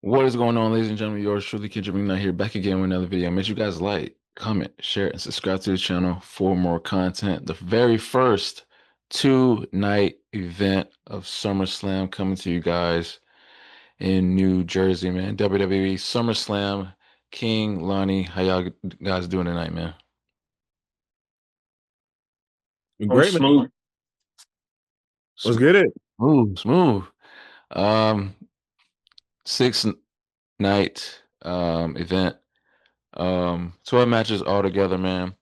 What is going on, ladies and gentlemen? Yours truly, Kendrick McKnight here, back again with another video. Make sure you guys like, comment, share, and subscribe to the channel for more content. The very first two-night event of SummerSlam coming to you guys in New Jersey, man. WWE SummerSlam. King, Lonnie, how y'all guys doing tonight, man? I'm Great, man. smooth. Let's get it. Smooth, smooth. Um, six night event. 12 matches all together, man.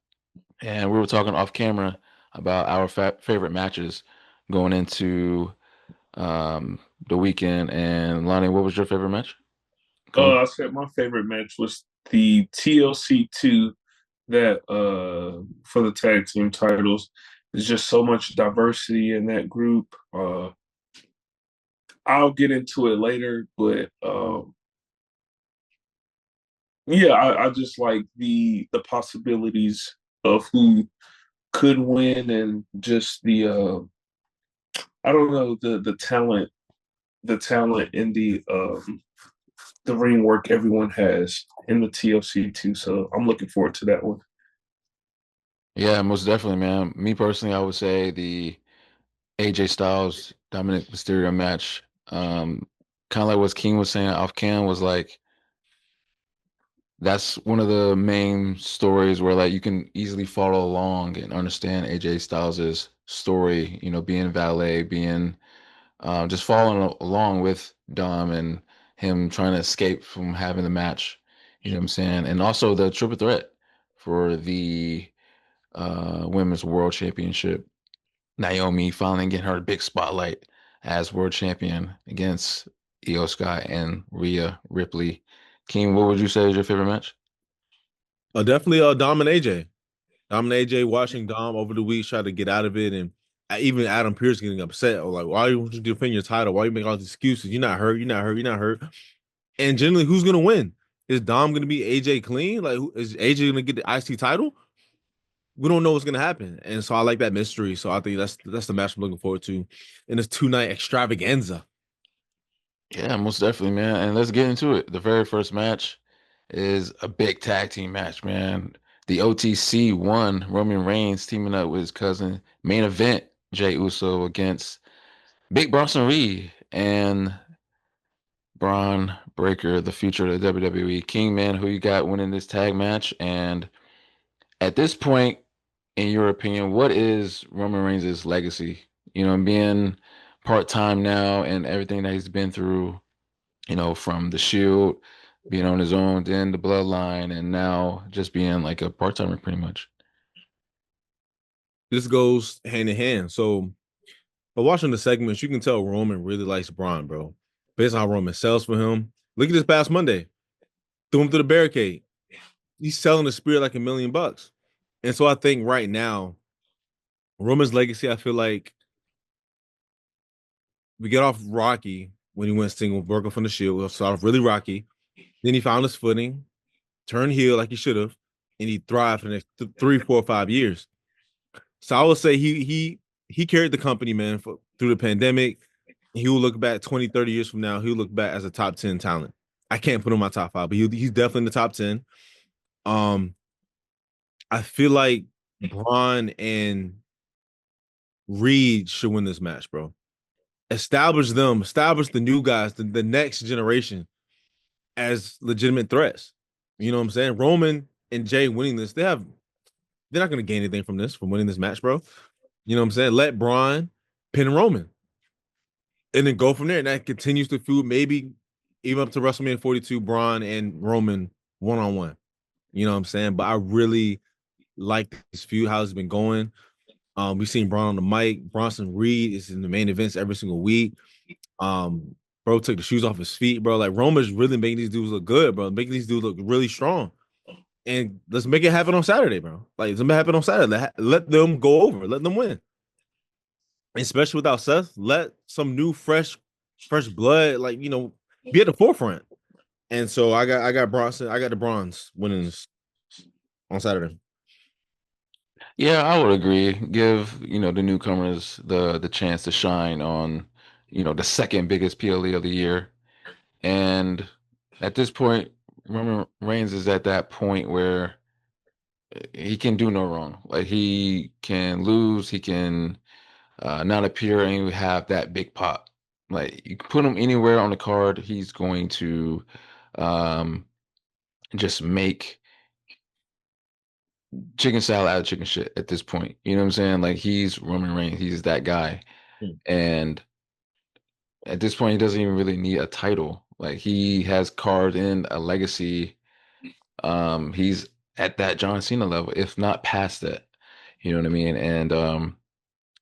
And we were talking off camera about our favorite matches going into um, the weekend. And Lonnie, what was your favorite match? Going. I said my favorite match was the TLC 2 that for the tag team titles. There's just so much diversity in that group. I'll get into it later, but yeah, I just like the possibilities of who could win and just I don't know the talent in the ring work everyone has in the TLC too. So I'm looking forward to that one. Yeah, most definitely, man. Me personally, I would say the AJ Styles Dominic Mysterio match. Kind of like what King was saying off cam was like that's one of the main stories where like you can easily follow along and understand AJ Styles' story, being valet, being just following along with Dom and him trying to escape from having the match, you know what I'm saying? And also the triple threat for the Women's World Championship. Naomi finally getting her big spotlight as world champion against Io Sky and Rhea Ripley. King, what would you say is your favorite match? Definitely Dom and AJ. Dom and AJ watching Dom over the weeks try to get out of it, and even Adam Pearce getting upset. Or like, why you defend your title? Why you make all these excuses? You're not hurt. You're not hurt. You're not hurt. And generally, who's gonna win? Is Dom gonna be AJ clean? Like, is AJ gonna get the IC title? We don't know what's gonna happen, and so I like that mystery. So I think that's the match I'm looking forward to in this 2 night extravaganza. Yeah, most definitely, man. And let's get into it. The very first match is a big tag team match, man. The OTC won Roman Reigns teaming up with his cousin. Main event, Jey Uso against Big Bronson Reed and Braun Breaker, the future of the WWE. King, man, who you got winning this tag match? And at this point, in your opinion, what is Roman Reigns' legacy? Being part-time now and everything that he's been through, from the Shield, being on his own, then the Bloodline, and now just being like a part-timer pretty much. This goes hand in hand. So, but watching the segments, you can tell Roman really likes Braun, bro. Based on how Roman sells for him. Look at this past Monday. Threw him through the barricade. He's selling the spirit like $1 million. And so I think right now, Roman's legacy, I feel like we get off rocky when he went single, working from the Shield. We'll start off really rocky. Then he found his footing, turned heel like he should have, and he thrived for the next 3, 4, 5 years. So I would say he carried the company, man, through the pandemic. He will look back 20, 30 years from now. He'll look back as a top 10 talent. I can't put him in my top 5, but he's definitely in the top 10. Um, I feel like Braun and Reed should win this match, bro. Establish them, establish the new guys, the next generation as legitimate threats. You know what I'm saying? Roman and Jay winning this, they're not going to gain anything from this, from winning this match, bro. You know what I'm saying? Let Braun pin Roman and then go from there. And that continues to feud, maybe even up to WrestleMania 42, Braun and Roman one-on-one. You know what I'm saying? But I really like this feud, how it's been going. We've seen Braun on the mic. Bronson Reed is in the main events every single week. Bro took the shoes off his feet, bro. Like Roman's really making these dudes look good, bro. Making these dudes look really strong. And let's make it happen on Saturday, bro. Like let's make it happen on Saturday. Let them go over. Let them win. Especially without Seth, let some new fresh blood, like be at the forefront. And so I got Bronson, I got the Bronze winning this on Saturday. Yeah, I would agree. Give, the newcomers the chance to shine on, the second biggest PLE of the year. And At this point, Roman Reigns is at that point where he can do no wrong. Like he can lose, he can not appear, and you have that big pop. Like you put him anywhere on the card, he's going to um, just make chicken salad out of chicken shit at this point. You know what I'm saying? Like he's Roman Reigns, he's that guy, Hmm. and at this point, he doesn't even really need a title. Like he has carved in a legacy. He's at that John Cena level, if not past that. You know what I mean?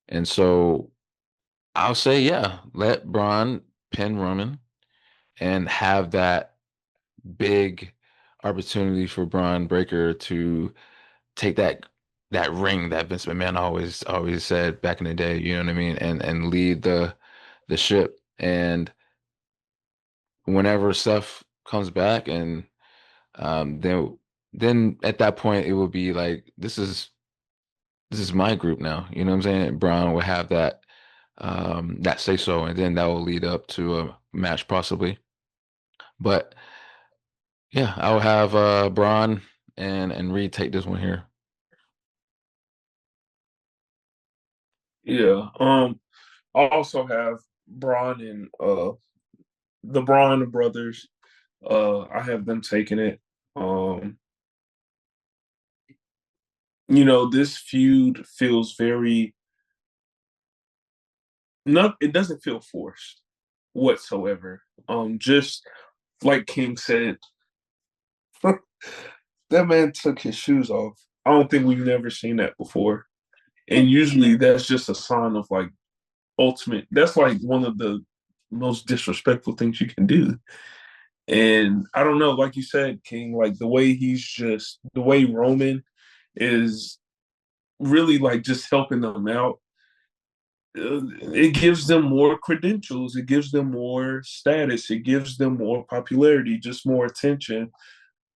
And so I'll say, yeah, let Braun pin Roman and have that big opportunity for Braun Breaker to take that ring that Vince McMahon always said back in the day, you know what I mean, and lead the ship. And whenever Seth comes back, and then at that point it will be like this is my group now. You know what I'm saying? Braun will have that say so, and then that will lead up to a match possibly. But yeah, I'll have Braun and Reed take this one here. Yeah. I also have Braun and the Braun brothers. I have them taking it. Um, this feud feels very not it doesn't feel forced whatsoever. Just like King said, that man took his shoes off. I don't think we've never seen that before. And usually that's just a sign of like ultimate. That's like one of the most disrespectful things you can do. And I don't know, like you said, King, like the way Roman is really like just helping them out. It gives them more credentials. It gives them more status. It gives them more popularity, just more attention.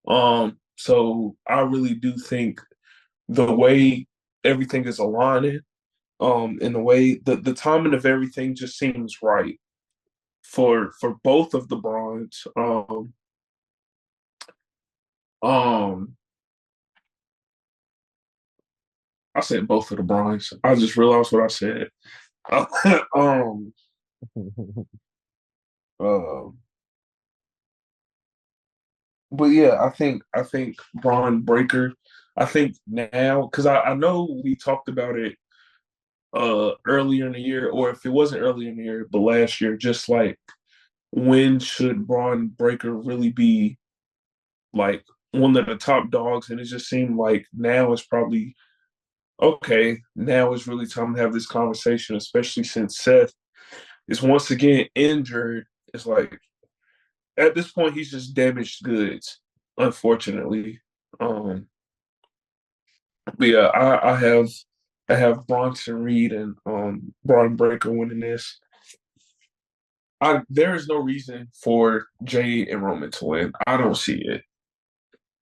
So I really do think the way everything is aligning, and the way the timing of everything just seems right for both of the Bronze. Um, I said both of the Bronze. I just realized what I said. um, uh, but yeah, I think Braun Breaker. I think now because I know we talked about it earlier in the year, or if it wasn't earlier in the year, but last year, just like when should Braun Breaker really be like one of the top dogs? And it just seemed like now is probably okay. Now is really time to have this conversation, especially since Seth is once again injured. It's like at this point he's just damaged goods, unfortunately. Um, but yeah, I have Bronson Reed and Braun Breaker winning this. There is no reason for Jay and Roman to win. I don't see it.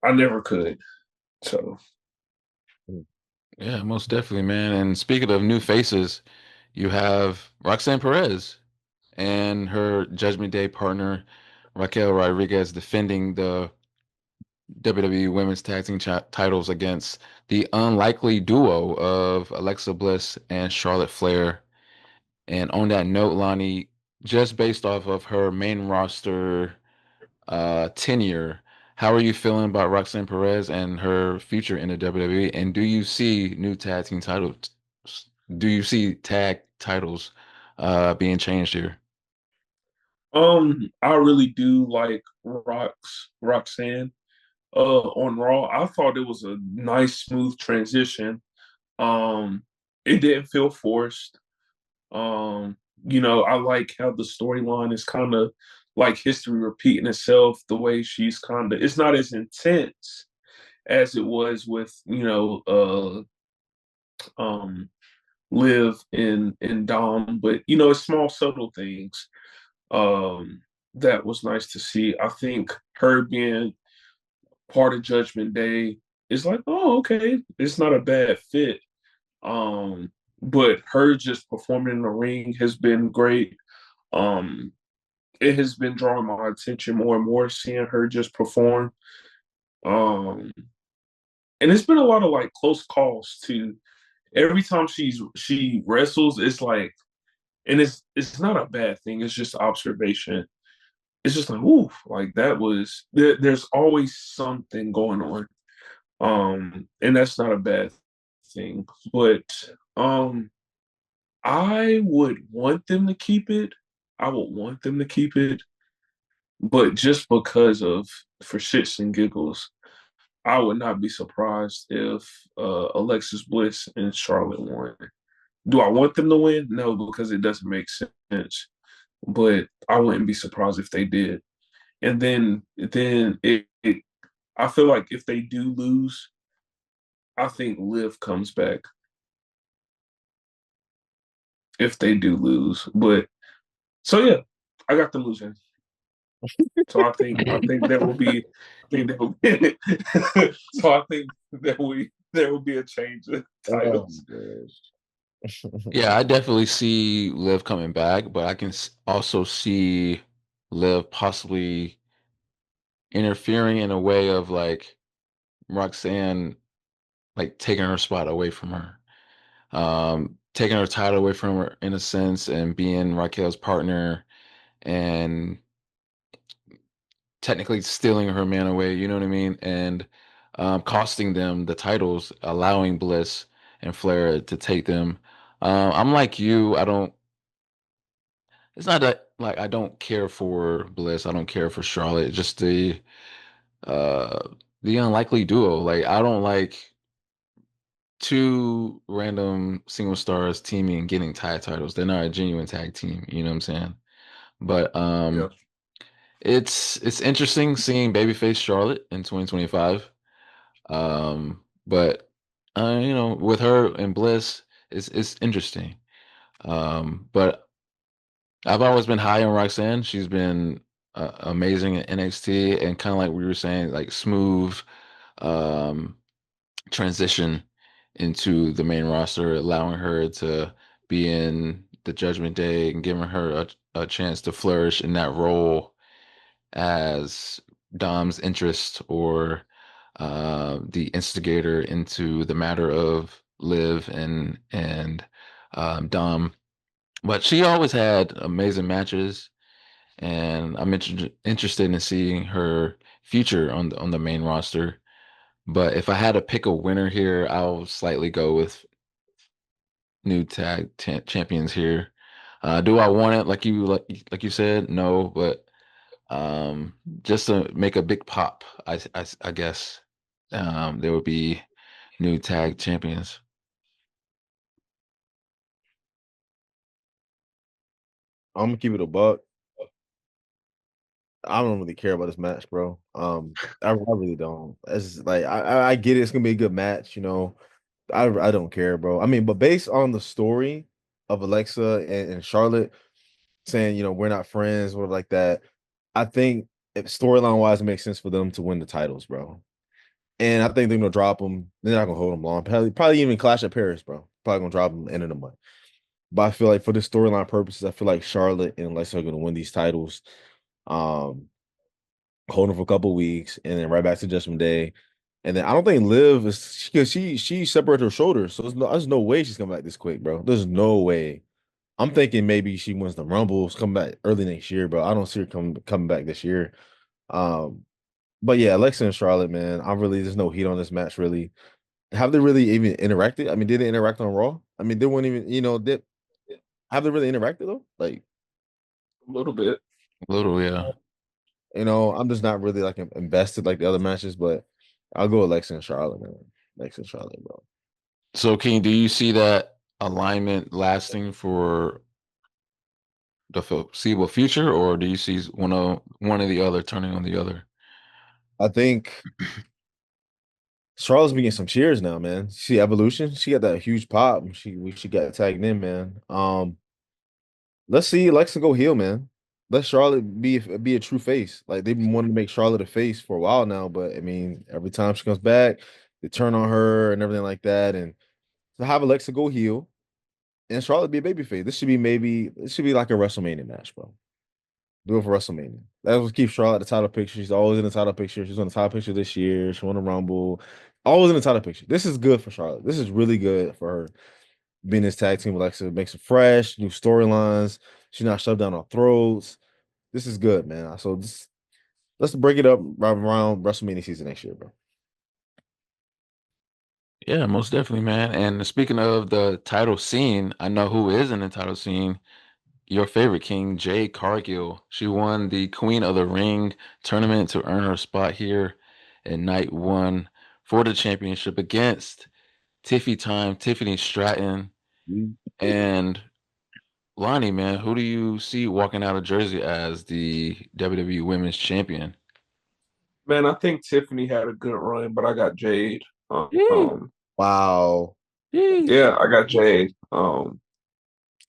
I never could. So Yeah, most definitely, man. And speaking of new faces, you have Roxanne Perez and her Judgment Day partner Raquel Rodriguez defending the WWE Women's Tag Team titles against the unlikely duo of Alexa Bliss and Charlotte Flair. And on that note, Lonnie, just based off of her main roster tenure, how are you feeling about Roxanne Perez and her future in the WWE? And do you see new tag team titles? Do you see tag titles being changed here? I really do like Roxanne on Raw. I thought it was a nice smooth transition. Um it didn't feel forced. Um, I like how the storyline is kind of like history repeating itself, the way she's kind of it's not as intense as it was with, Liv in Dom, but it's small subtle things. That was nice to see. I think her being part of Judgment Day is like, oh, okay, it's not a bad fit. Um, but her just performing in the ring has been great. Um, it has been drawing my attention more and more, seeing her just perform. Um, and it's been a lot of like close calls too. Every time she wrestles, it's like, and it's not a bad thing. It's just observation. It's just like, ooh, like that was. There's always something going on, and that's not a bad thing. But um, I would want them to keep it. I would want them to keep it, but just because of for shits and giggles, I would not be surprised if Alexis Bliss and Charlotte won. Do I want them to win? No, because it doesn't make sense. But I wouldn't be surprised if they did. And then I feel like if they do lose, I think Liv comes back if they do lose. But so yeah, I got them losing. So I think there will be I think there will be so I think there will be a change in Oh, titles. Yeah, I definitely see Liv coming back, but I can also see Liv possibly interfering in a way of like Roxanne like taking her spot away from her. Taking her title away from her in a sense and being Raquel's partner and technically stealing her man away, you know what I mean? And costing them the titles, allowing Bliss and Flair to take them. I'm like you, I don't it's not that like I don't care for Bliss, I don't care for Charlotte, just uh the unlikely duo. Like I don't like two random single stars teaming and getting tag titles. They're not a genuine tag team, you know what I'm saying? But Yeah. it's interesting seeing babyface Charlotte in 2025. But with her and Bliss, it's interesting. But I've always been high on Roxanne. She's been amazing at NXT and kind of like we were saying, like smooth um, transition into the main roster, allowing her to be in the Judgment Day and giving her a chance to flourish in that role as Dom's interest or the instigator into the matter of Liv and Dom. But she always had amazing matches, and I'm interested in seeing her future on the main roster. But if I had to pick a winner here, I'll slightly go with new champions here. Do I want it like you said? No, but um, just to make a big pop, I guess there would be new tag champions. I'm gonna keep it a buck. I don't really care about this match, bro. I really don't. It's like I get it. It's gonna be a good match, you know. I don't care, bro. I mean, but based on the story of Alexa and Charlotte saying, we're not friends, whatever like that, I think if storyline wise, it makes sense for them to win the titles, bro. And I think they're gonna drop them. They're not gonna hold them long. Probably even Clash at Paris, bro. Probably gonna drop them end of the month. But I feel like for the storyline purposes, I feel like Charlotte and Alexa are gonna win these titles. Um, hold them for a couple weeks, and then right back to Judgment Day. And then I don't think Liv is because she separated her shoulders, so there's no way she's coming back this quick, bro. There's no way. I'm thinking maybe she wins the Rumbles, come back early next year, but I don't see her coming back this year. Um, but yeah, Alexa and Charlotte, man, there's no heat on this match really. Have they really even interacted? I mean, did they interact on Raw? I mean, they weren't even, did have they really interacted though? Like, A little bit. A little, yeah. I'm just not really like invested like the other matches, but I'll go Alexa and Charlotte, man. Alexa and Charlotte, bro. So, King, do you see that alignment lasting for the foreseeable future, or do you see one of the other turning on the other? I think Charlotte's been getting some cheers now, man. See Evolution, she got that huge pop. She got tagged in, man. Let's see Alexa go heel, man. Let Charlotte be a true face. Like they've been wanting to make Charlotte a face for a while now, but I mean, every time she comes back, they turn on her and everything like that. And to have Alexa go heel and Charlotte be a baby face. This should be like a WrestleMania match, bro. Do it for WrestleMania. That was keep Charlotte the title picture. She's always in the title picture. She's on the title picture this year. She won the Rumble. Always in the title picture. This is good for Charlotte. This is really good for her being this tag team with Alexa. Makes it fresh, new storylines. She's not shoved down our throats. This is good, man. So let's break it up right around WrestleMania season next year, bro. Yeah, most definitely, man. And speaking of the title scene, I know who is in the title scene. Your favorite king, Jade Cargill. She won the Queen of the Ring tournament to earn her spot here in night one for the championship against Tiffany Stratton. And Lonnie, man, who do you see walking out of Jersey as the WWE Women's Champion? Man, I think Tiffany had a good run, but I got Jade. Yee, Wow. yeesh. Yeah, I got Jade.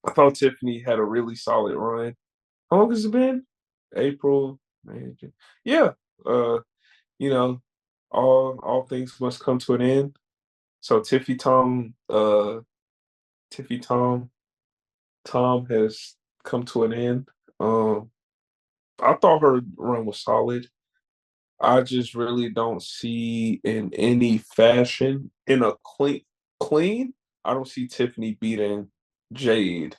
I thought Tiffany had a really solid run. How long has it been? April, May, June. Yeah. Uh, you know, all things must come to an end. So Tiffy Tom has come to an end. I thought her run was solid. I just really don't see in any fashion in a clean. I don't see Tiffany beating Jade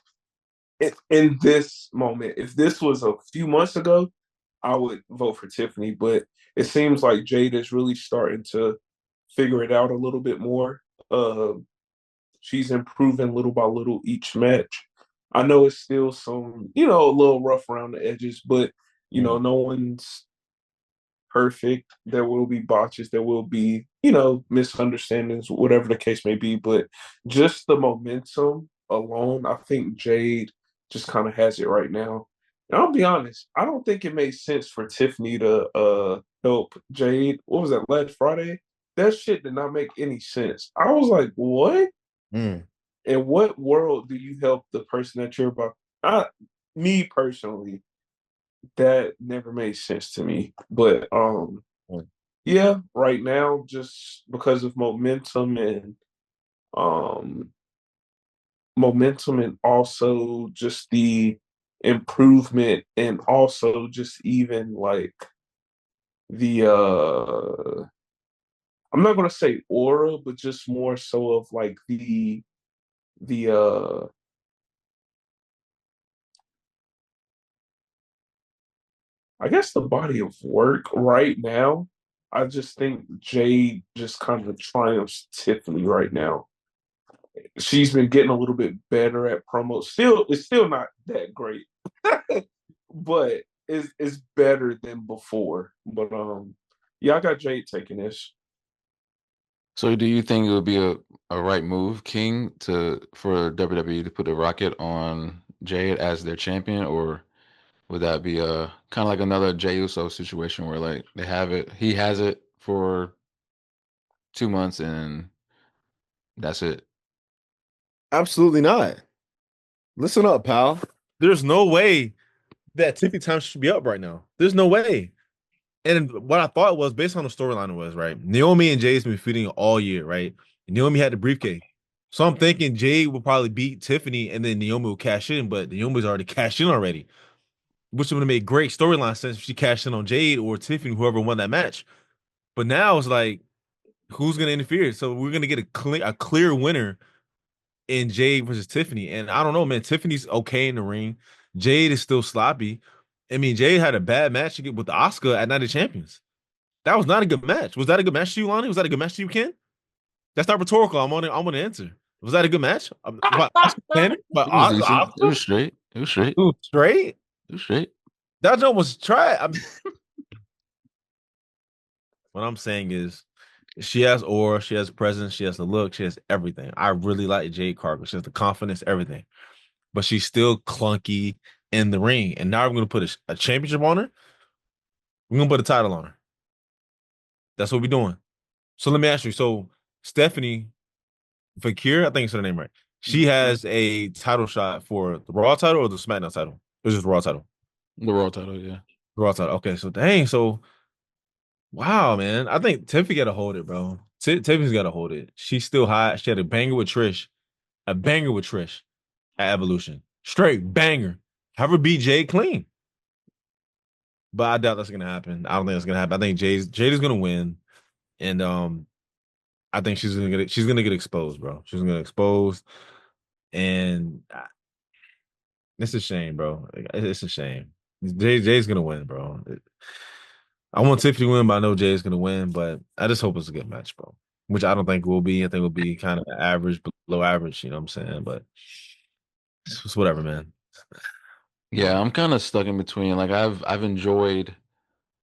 in this moment. If this was a few months ago, I would vote for Tiffany, but it seems like Jade is really starting to figure it out a little bit more. She's improving little by little each match. I know it's still a little rough around the edges, but Mm. no one's perfect. There will be botches. There will be, misunderstandings, whatever the case may be. But just the momentum alone, I think Jade just kind of has it right now. And I'll be honest, I don't think it made sense for Tiffany to help Jade. What was that, last Friday? That shit did not make any sense. I was like, what? Mm. In what world do you help the person that you're about? Me personally, that never made sense to me. But Mm. yeah, right now, just because of um momentum and also just the improvement and also just even like the I'm not gonna say aura, but just more so of like the I guess the body of work right now. I just think Jade just kind of triumphs Tiffany right now. She's been getting a little bit better at promos. It's still not that great, but it's better than before. But yeah, I got Jade taking this. So do you think it would be a right move, King, for WWE to put a rocket on Jade as their champion, or would that be a kind of like another Jey Uso situation where like he has it for 2 months and that's it? Absolutely not. Listen up, pal. There's no way that Tiffany Time should be up right now. There's no way. And what I thought was based on the storyline was right. Naomi and Jay's been feuding all year, right? And Naomi had the briefcase. So I'm thinking Jay will probably beat Tiffany and then Naomi will cash in, but Naomi's already cashed in already, which would have made great storyline sense if she cashed in on Jade or Tiffany, whoever won that match. But now it's like, who's gonna interfere? So we're gonna get a clear winner in Jade versus Tiffany. And I don't know, man. Tiffany's okay in the ring. Jade is still sloppy. I mean, Jade had a bad match with Oscar at Night of Champions. That was not a good match. Was that a good match to you, Lonnie? Was that a good match to you, Ken? That's not rhetorical. I'm on the answer. Was that a good match? By Oscar Ken? By It was decent. It Oscar? was straight. It was straight. Dude, straight? It was straight. That joke was try. What I'm saying is she has aura, she has presence, she has the look, she has everything. I really like Jade Cargill. She has the confidence, everything. But she's still clunky in the ring. And now we're gonna put a championship on her. We're gonna put a title on her. That's what we're doing. So let me ask you. So Stephanie Fakir, I think it's her name right. She has a title shot for the Raw title or the SmackDown title. It's just the Raw title. The world title, yeah. The Raw title. Okay, so dang. So wow, man. I think Tiffany got to hold it, bro. Tiffany's got to hold it. She's still hot. She had a banger with Trish. A banger with Trish at Evolution. Straight banger. Have her beat Jay clean. but I doubt that's gonna happen. I don't think that's gonna happen. I think Jada's gonna win, and I think she's gonna get exposed, bro. She's gonna get exposed, and it's a shame, bro. It's a shame. Jay's gonna win, bro. I want Tiffany to win, but I know Jay's gonna win. But I just hope it's a good match, bro. Which I don't think will be. I think will be kind of average, below average. You know what I'm saying? But it's whatever, man. Yeah, I'm kind of stuck in between. Like I've enjoyed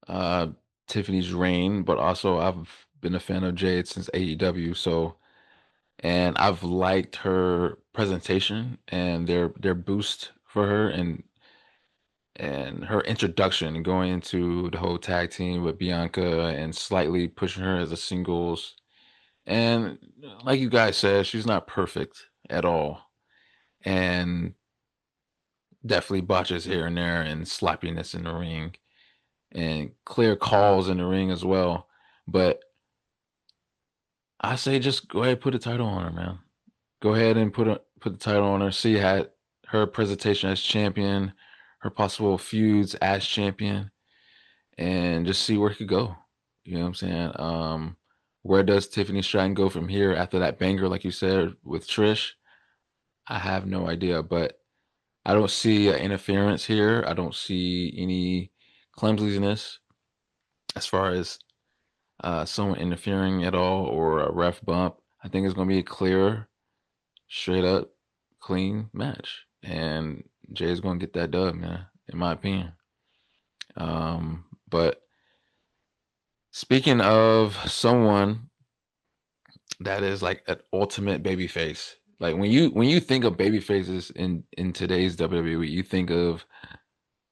uh Tiffany's reign, but also I've been a fan of Jade since AEW. So, and I've liked her presentation and their boost for her and her introduction going into the whole tag team with Bianca and slightly pushing her as a singles. And like you guys said, she's not perfect at all. And definitely botches here and there and sloppiness in the ring and clear calls in the ring as well. But I say just go ahead and put a title on her, man. Go ahead and put the title on her. See her presentation as champion, her possible feuds as champion, and just see where it could go. You know what I'm saying? Where does Tiffany Stratton go from here after that banger, like you said, with Trish? I have no idea, but I don't see interference here. I don't see any clumsiness as far as someone interfering at all or a ref bump. I think it's going to be a clear, straight up, clean match. And Jay's going to get that dub, man, in my opinion. But speaking of someone that is like an ultimate baby face, like when you think of baby faces in today's WWE, you think of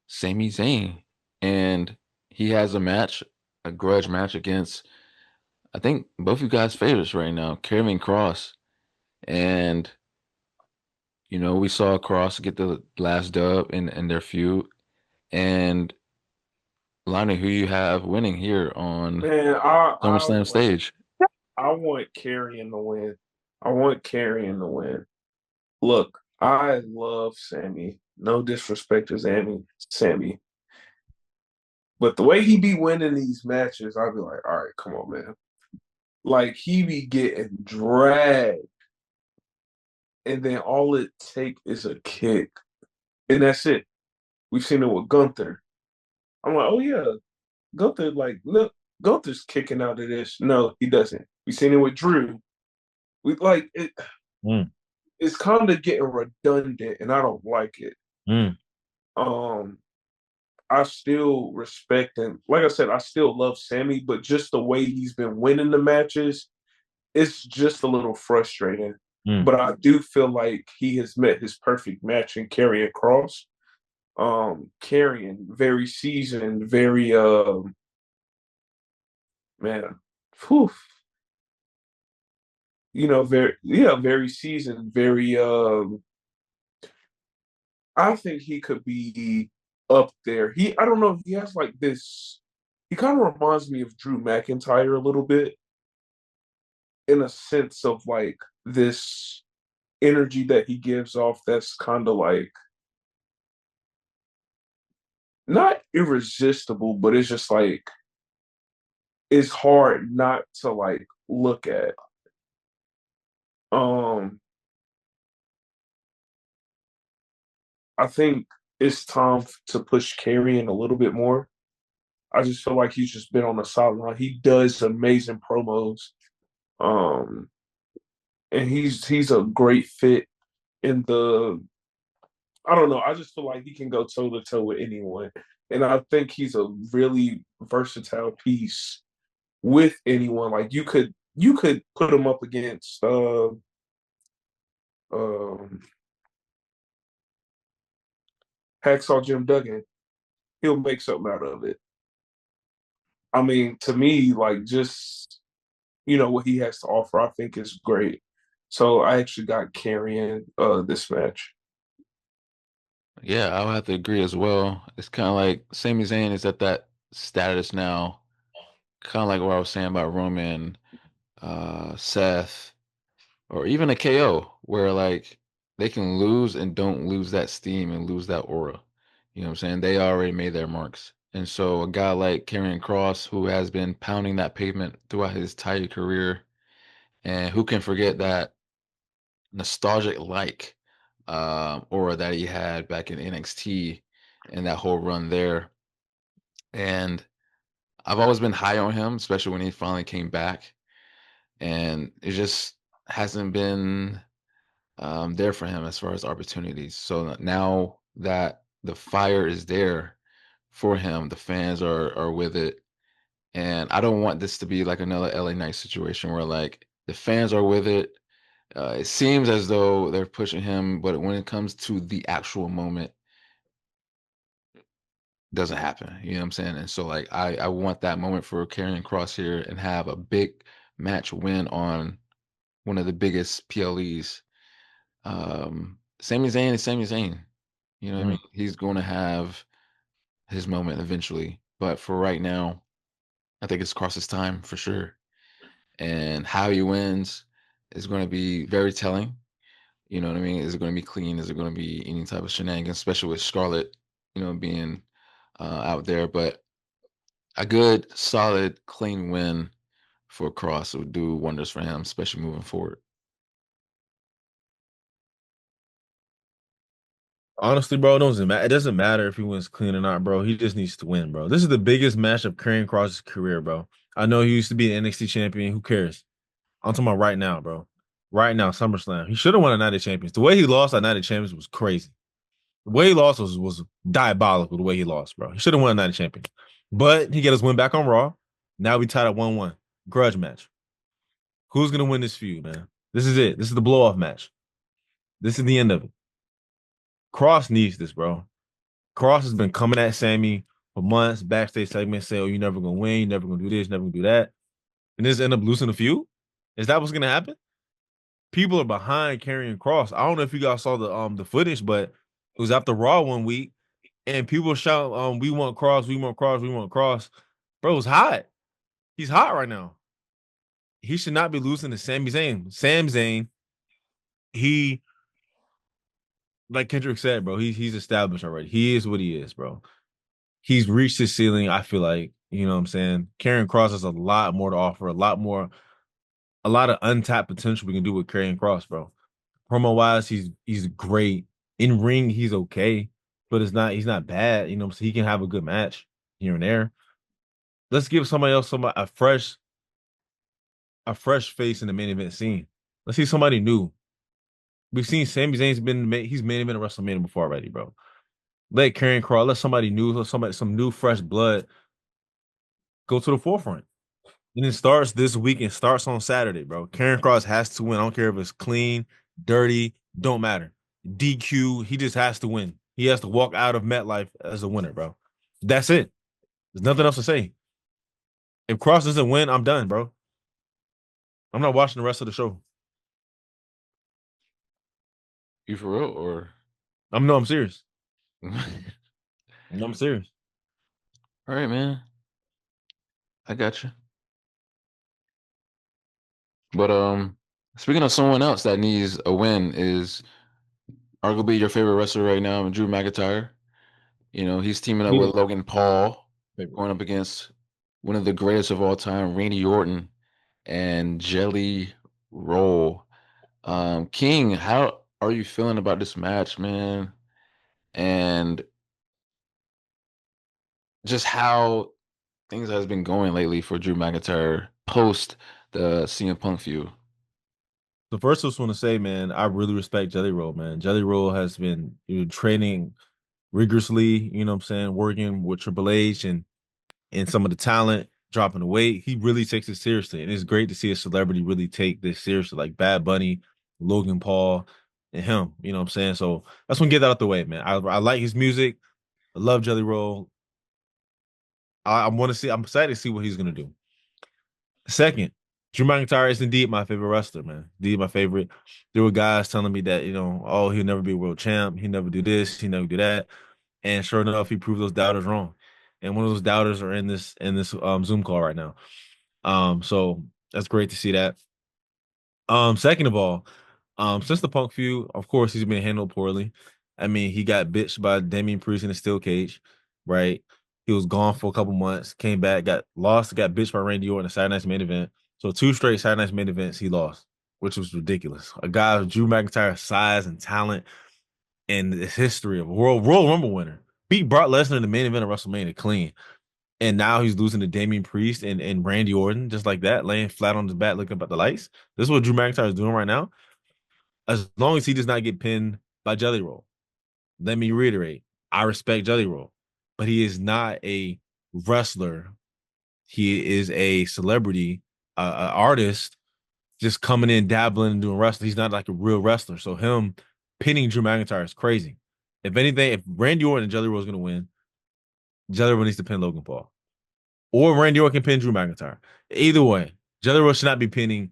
Sami Zayn, and he has a match, a grudge match against I think both you guys' favorites right now, Karrion Cross, and we saw Cross get the last dub in their feud, and Lonnie, who you have winning here on Man, SummerSlam stage. I want Carrion to win. I want Carrion to win. Look, I love Sammy. No disrespect to Sammy. But the way he be winning these matches, I'd be like, all right, come on, man. Like he be getting dragged, and then all it take is a kick, and that's it. We've seen it with Gunther. I'm like, oh yeah, Gunther. Like, look, Gunther's kicking out of this. No, he doesn't. We've seen it with Drew. We like it. Mm. It's kind of getting redundant, and I don't like it. Mm. I still respect and like I said, I still love Sammy, but just the way he's been winning the matches, it's just a little frustrating. Mm. But I do feel like he has met his perfect match in Karrion Cross. Karrion, very seasoned, very man, whew, very seasoned, very I think he could be up there. I don't know, he has like this, he kind of reminds me of Drew McIntyre a little bit in a sense of like this energy that he gives off that's kind of like not irresistible, but it's just like it's hard not to like look at. Um, I think it's time to push Carrion a little bit more. I just feel like he's just been on the sideline. He does amazing promos. Um, and he's a great fit in the I don't know. I just feel like he can go toe to toe with anyone. And I think he's a really versatile piece with anyone. Like you could put him up against um Hacksaw Jim Duggan. He'll make something out of it. I mean, to me, like just what he has to offer, I think is great. So I actually got carrying this match. Yeah, I'll have to agree as well. It's kind of like Sami Zayn is at that status now, kind of like what I was saying about Roman, Seth, or even a KO, where like they can lose and don't lose that steam and lose that aura. You know what I'm saying? They already made their marks And so a guy like Karrion Kross, who has been pounding that pavement throughout his entire career, and who can forget that nostalgic like aura that he had back in NXT and that whole run there. And I've always been high on him, especially when he finally came back. And it just hasn't been there for him as far as opportunities. So now that the fire is there for him, the fans are with it. And I don't want this to be like another LA Knight situation where like the fans are with it. It seems as though they're pushing him, but when it comes to the actual moment, doesn't happen. You know what I'm saying? And so like I want that moment for Karrion Kross here and have a big match win on one of the biggest PLEs. Sami Zayn is Sami Zayn. You know what I mean? He's going to have his moment eventually, but for right now, I think it's Kross's time for sure. And how he wins is going to be very telling. You know what I mean? Is it going to be clean? Is it going to be any type of shenanigans, especially with Scarlett, being out there? But a good, solid, clean win for Cross would do wonders for him, especially moving forward. Honestly, bro, it doesn't matter if he wins clean or not, bro. He just needs to win, bro. This is the biggest match of Karrion Kross's career, bro. I know he used to be an NXT champion. Who cares? I'm talking about right now, bro. Right now, SummerSlam. He should have won a Night of Champions. The way he lost at Night of Champions was crazy. The way he lost was diabolical. The way he lost, bro. He should have won a Night of Champions. But he got his win back on Raw. Now we tied at 1-1. Grudge match. Who's gonna win this feud, man? This is it. This is the blow-off match. This is the end of it. Cross needs this, bro. Cross has been coming at Sammy for months, backstage segments, say, oh, you're never gonna win, you're never gonna do this, never gonna do that. And this end up losing the feud? Is that what's gonna happen? People are behind Karrion Kross. I don't know if you guys saw the footage, but it was after Raw one week, and people shout, we want Kross, we want Kross, we want Kross. Bro, it's hot. He's hot right now. He should not be losing to Sami Zayn. Sam Zayn, he, like Kendrick said, bro, he's established already. He is what he is, bro. He's reached his ceiling, I feel like. You know what I'm saying? Karrion Kross has a lot more to offer, a lot of untapped potential we can do with Karrion Kross, bro. Promo wise, he's great. In ring, he's okay, but he's not bad. You know, so he can have a good match here and there. Let's give somebody else a fresh face in the main event scene. Let's see somebody new. We've seen Sami Zayn's he's main event at WrestleMania before already, bro. Let Karrion Kross, let somebody new, some new fresh blood go to the forefront. And it starts this week and starts on Saturday, bro. Karrion Kross has to win. I don't care if it's clean, dirty, don't matter. DQ, he just has to win. He has to walk out of MetLife as a winner, bro. That's it. There's nothing else to say. If Kross doesn't win, I'm done, bro. I'm not watching the rest of the show. You for real or? I'm serious. I'm serious. All right, man. I got you. But speaking of someone else that needs a win is arguably your favorite wrestler right now, Drew McIntyre. He's teaming up with Logan Paul, going up against one of the greatest of all time, Randy Orton and Jelly Roll. King, how are you feeling about this match, man? And just how things has been going lately for Drew McIntyre post the CM Punk feud. So first, I just want to say, man, I really respect Jelly Roll, man. Jelly Roll has been training rigorously, you know what I'm saying, working with Triple H and some of the talent, dropping the weight. He really takes it seriously. And it's great to see a celebrity really take this seriously, like Bad Bunny, Logan Paul, and him. You know what I'm saying? So I just want to get that out the way, man. I like his music. I love Jelly Roll. I'm excited to see what he's gonna do. Second, Drew McIntyre is indeed my favorite wrestler, man. Indeed my favorite. There were guys telling me that, oh, he'll never be a world champ. He'll never do this. He'll never do that. And sure enough, he proved those doubters wrong. And one of those doubters are in this Zoom call right now. So that's great to see that. Second of all, since the Punk feud, of course, he's been handled poorly. I mean, he got bitched by Damian Priest in a steel cage, right? He was gone for a couple months, came back, got lost, got bitched by Randy Orton in the Saturday Night's main event. So 2 straight Saturday Night's main events he lost, which was ridiculous. A guy of Drew McIntyre's size and talent and his history of a Royal Rumble winner beat Brock Lesnar in the main event of WrestleMania clean. And now he's losing to Damian Priest and Randy Orton just like that, laying flat on his back looking up at the lights. This is what Drew McIntyre is doing right now. As long as he does not get pinned by Jelly Roll. Let me reiterate, I respect Jelly Roll, but he is not a wrestler. He is a celebrity, an artist, just coming in, dabbling, and doing wrestling. He's not like a real wrestler. So him pinning Drew McIntyre is crazy. If anything, if Randy Orton and Jelly Roll is going to win, Jelly Roll needs to pin Logan Paul. Or Randy Orton can pin Drew McIntyre. Either way, Jelly Roll should not be pinning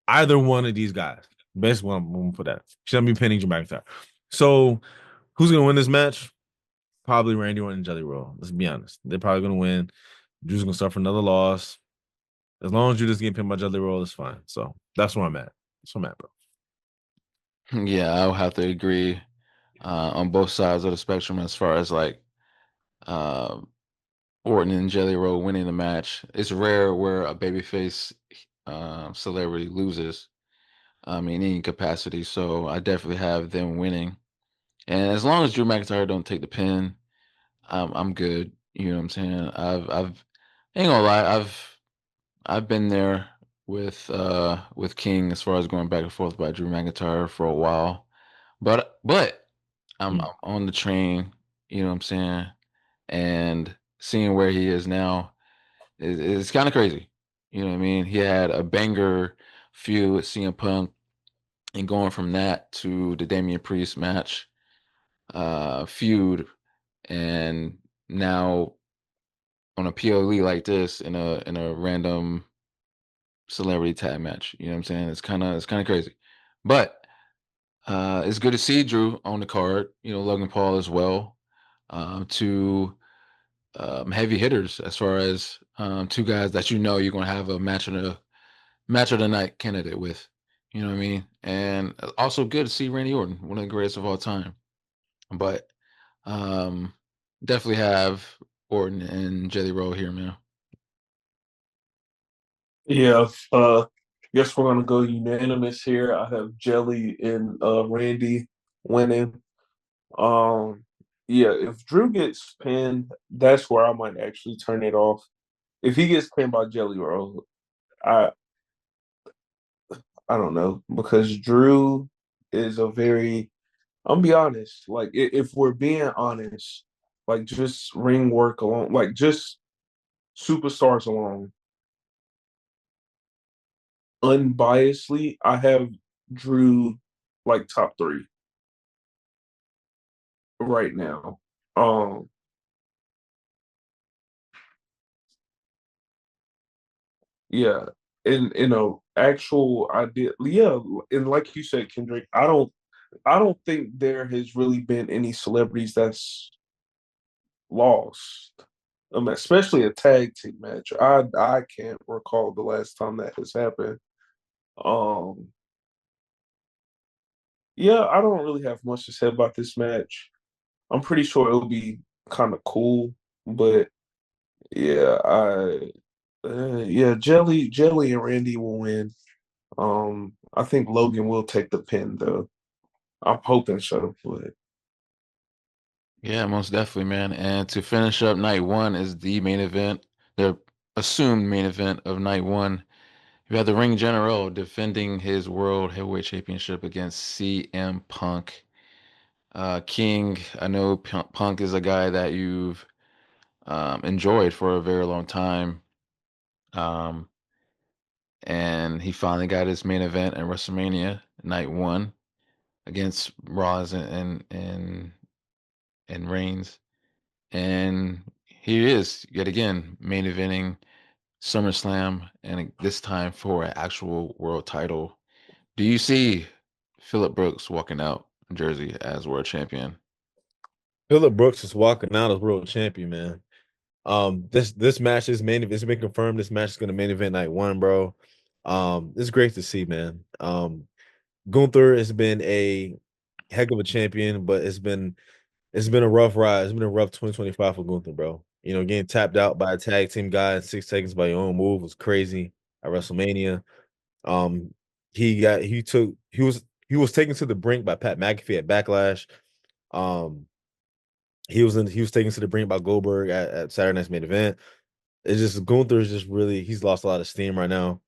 either one of these guys. Best one for that. Should not be pinning Drew McIntyre. So who's going to win this match? Probably Randy Orton and Jelly Roll. Let's be honest. They're probably going to win. Drew's going to suffer another loss. As long as Drew doesn't get pinned by Jelly Roll, it's fine. So that's where I'm at. That's where I'm at, bro. Yeah, I'll have to agree on both sides of the spectrum as far as like Orton and Jelly Roll winning the match. It's rare where a babyface celebrity loses in any capacity. So I definitely have them winning. And as long as Drew McIntyre don't take the pin, I'm good. You know what I'm saying? I've ain't gonna lie, I've been there with King as far as going back and forth by Drew McIntyre for a while. But I'm on the train, you know what I'm saying? And seeing where he is now is kind of crazy. You know what I mean? He had a banger feud with CM Punk and going from that to the Damian Priest match feud and now on a PLE like this in a random celebrity tag match. You know what I'm saying? It's kind of crazy. But it's good to see Drew on the card, you know, Logan Paul as well. Two heavy hitters as far as two guys that you know you're gonna have a match of the night candidate with. You know what I mean? And also good to see Randy Orton, one of the greatest of all time. But um, definitely have Orton and Jelly Roll here, man. Yeah, guess we're gonna go unanimous here. I have Jelly and Randy winning. Um, yeah, if Drew gets pinned, that's where I might actually turn it off. If he gets pinned by Jelly Roll, I I don't know because Drew is a very. I'm gonna be honest. Like if we're being honest, like just ring work alone, like just superstars alone, unbiasedly, I have Drew like top three right now. Um, yeah, in a actual idea, yeah, and like you said, Kendrick, I don't think there has really been any celebrities that's lost. Especially a tag team match. I can't recall the last time that has happened. Um, yeah, I don't really have much to say about this match. I'm pretty sure it'll be kind of cool, but yeah, yeah, Jelly and Randy will win. I think Logan will take the pin though. I'm hoping so, but Yeah, most definitely, man. And to finish up night one is the main event, the assumed main event of night one. You have the Ring General defending his World Heavyweight Championship against CM Punk. King, I know Punk is a guy that you've enjoyed for a very long time. Um, and he finally got his main event at WrestleMania night one against Rollins and Reigns. And here he is yet again main eventing SummerSlam, and this time for an actual world title. Do you see Phillip Brooks walking out in Jersey as world champion? Phillip Brooks is walking out as world champion, man. This match is main. It's been confirmed. This match is going to main event night one, bro. It's great to see, man. Gunther has been a heck of a champion, but it's been a rough ride. It's been a rough 2025 for Gunther, bro. You know, getting tapped out by a tag team guy in 6 seconds by your own move was crazy at WrestleMania. Um, he was taken to the brink by Pat McAfee at Backlash. Um, he was taken to the brink by Goldberg at Saturday Night's Main Event. It's just Gunther is just really he's lost a lot of steam right now,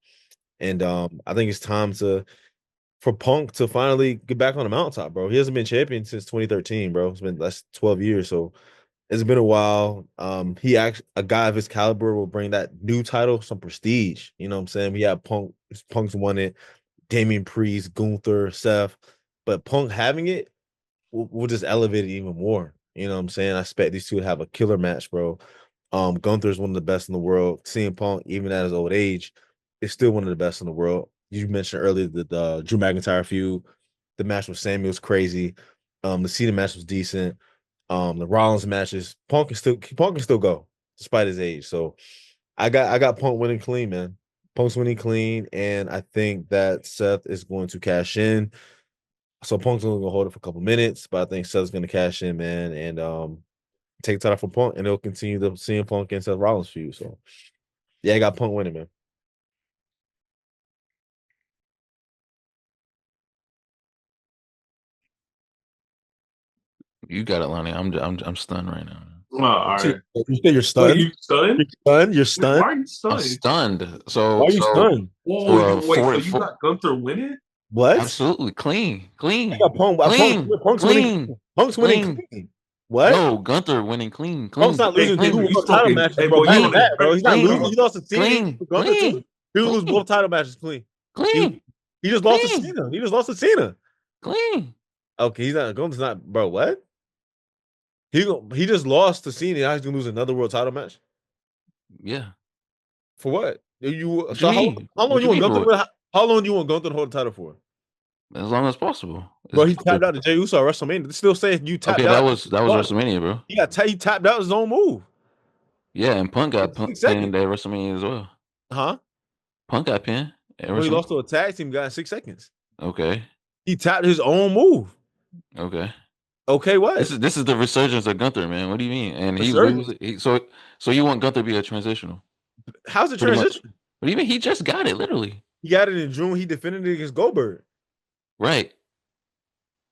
and I think it's time for Punk to finally get back on the mountaintop, bro. He hasn't been champion since 2013, bro. It's been that's 12 years, so it's been a while. He actually a guy of his caliber will bring that new title some prestige. You know what I'm saying? We have Punk's won it, Damian Priest, Gunther, Seth, but Punk having it will just elevate it even more. You know what I'm saying? I expect these two to have a killer match, bro. Gunther is one of the best in the world. CM Punk, even at his old age, is still one of the best in the world. You mentioned earlier the Drew McIntyre feud. The match with Samuel was crazy. The Cena match was decent. The Rollins matches, Punk can still go despite his age. So I got Punk winning clean, man. Punk's winning clean, and I think that Seth is going to cash in. So Punk's only gonna hold it for a couple minutes, but I think Seth's gonna cash in, man, and take the title from Punk, and they'll continue the CM Punk and Seth Rollins feud. So yeah, I got Punk winning, man. You got it, Lonnie. I'm stunned right now. Oh, all right. You say you're Wait, stunned? you stunned? You're stunned? You're Wait, stunned? why are you I'm stunned? stunned. Why are you stunned? Whoa, wait, so for you got Gunther winning? What? absolutely clean, I got Punk's winning. Punk's winning clean. What? No, Gunther winning clean. Punk's not Hey, losing clean, two you title talking- matches, hey, bro. boy, Back you to on back, the bro. He's not clean, losing. He lost to Cena. clean, Gunther too. clean, He will lose clean. both title matches clean. Clean, He just lost to clean, Cena. He just lost to Cena. clean. Okay, he's not. Gunther's not, bro. What? He just lost to Cena. Now he's gonna lose another world title match Yeah. for what? You What you so mean? how long What you you want mean for Gunther? it? How long do you want Gunther to hold the title for? As long as possible. Bro, he tapped out to Jey Uso at WrestleMania. They're still saying you tapped Okay, out. that was WrestleMania, bro. He tapped out his own move. Yeah, and Punk got 6 pinned seconds. at WrestleMania as well. Huh? Punk got pinned at Well, he WrestleMania. lost to a tag team guy in 6 seconds. Okay, He tapped his own move. okay. Okay, what? This is the resurgence of Gunther, man. What do you mean? And he Resurgence? loses. So you want Gunther to be a transitional? How's the Pretty much. transition? What do you mean? He just got it, literally. He got it in June. He defended it against Goldberg. Right.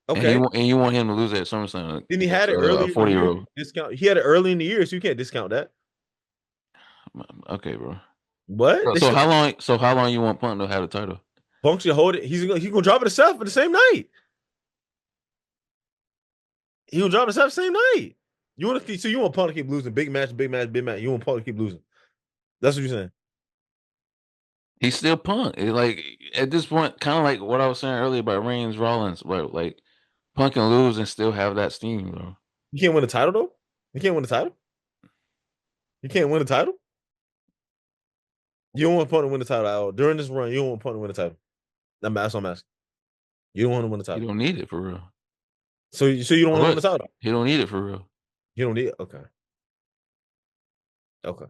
Okay. And you want him to lose at SummerSlam Then he against had it a early in the 40 year year. old. Discount. He had it early in the year, so you can't discount that. Okay, bro. What? So how long? So how long you want Punk to have the title? Punk should hold it. He's gonna drop it himself for the same night. He gonna drop it himself the same night. You want to so you want Punk to keep losing big match, big match, big match. You want Punk to keep losing. That's what you're saying. He's still Punk. Like at this point, kind of like what I was saying earlier about Reigns, Rollins, but like Punk can lose and still have that steam, bro. You can't win the title though. You can't win the title. You can't win the title. You don't want Punk to win the title out during this run. You don't want Punk to win the title. That's what I'm asking. You don't want to win the He title. don't need it for real. So you don't want to win the title. He don't need it for real. You don't need it. Okay. Okay.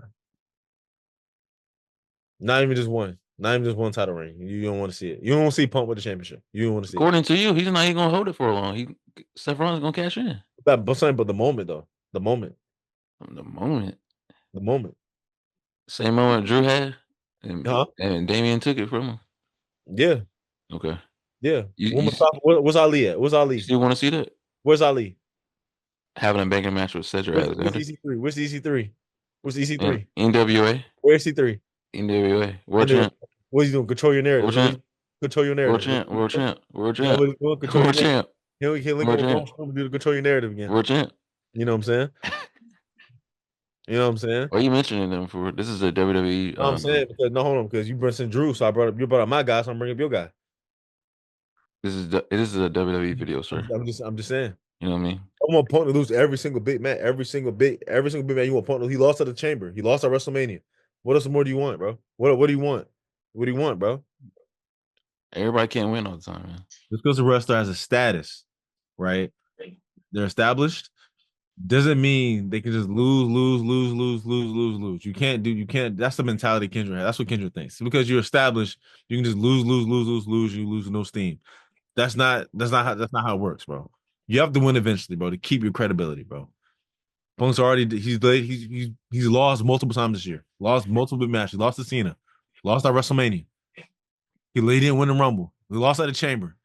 Not even just one. Not even just one title ring. You don't want to see it. You don't want to see Punk with the championship. You don't want to see According to you, he's not even gonna hold it for long. Seth Rollins gonna cash in. it. But the moment though. The moment. The moment. The moment. Same moment Drew had, Huh? and Damian took it from him. Yeah. Okay. Yeah. You Where's Ali at? Where's Ali? You still want to see that? Where's Ali? Having a banging match with Cedric Alexander. Where's EC3? Where's EC3? Where's EC3? NWA. Where's EC3? NWA. World champ. What are you doing? Control your narrative. World champ. Control your narrative. World champ. World Yeah, champ. World champ. Here we can link up with do the control your narrative again. World champ. You know what I'm saying? You know what I'm saying? Why are you mentioning them for? This is a WWE. I'm saying because hold on, because you brought in Drew, so you brought up my guy, so I'm bringing up your guy. This is a WWE video, sir. I'm just saying. You know what I mean? I want Punk to lose every single big match, every single big match. You want Punk to, he lost at the Chamber, he lost at WrestleMania. What else more do you want, bro? What do you want? What do you want, bro? Everybody can't win all the time, man. Just because a wrestler has a status, right? They're established, doesn't mean they can just lose. You can't. That's the mentality Kendra has. That's what Kendra thinks. Because you're established, you can just lose. You lose no steam. That's not how it works, bro. You have to win eventually, bro, to keep your credibility, bro. Punk's already he's lost multiple times this year. Lost multiple big matches. Lost to Cena. Lost at WrestleMania. He didn't win the Rumble. He lost at the Chamber.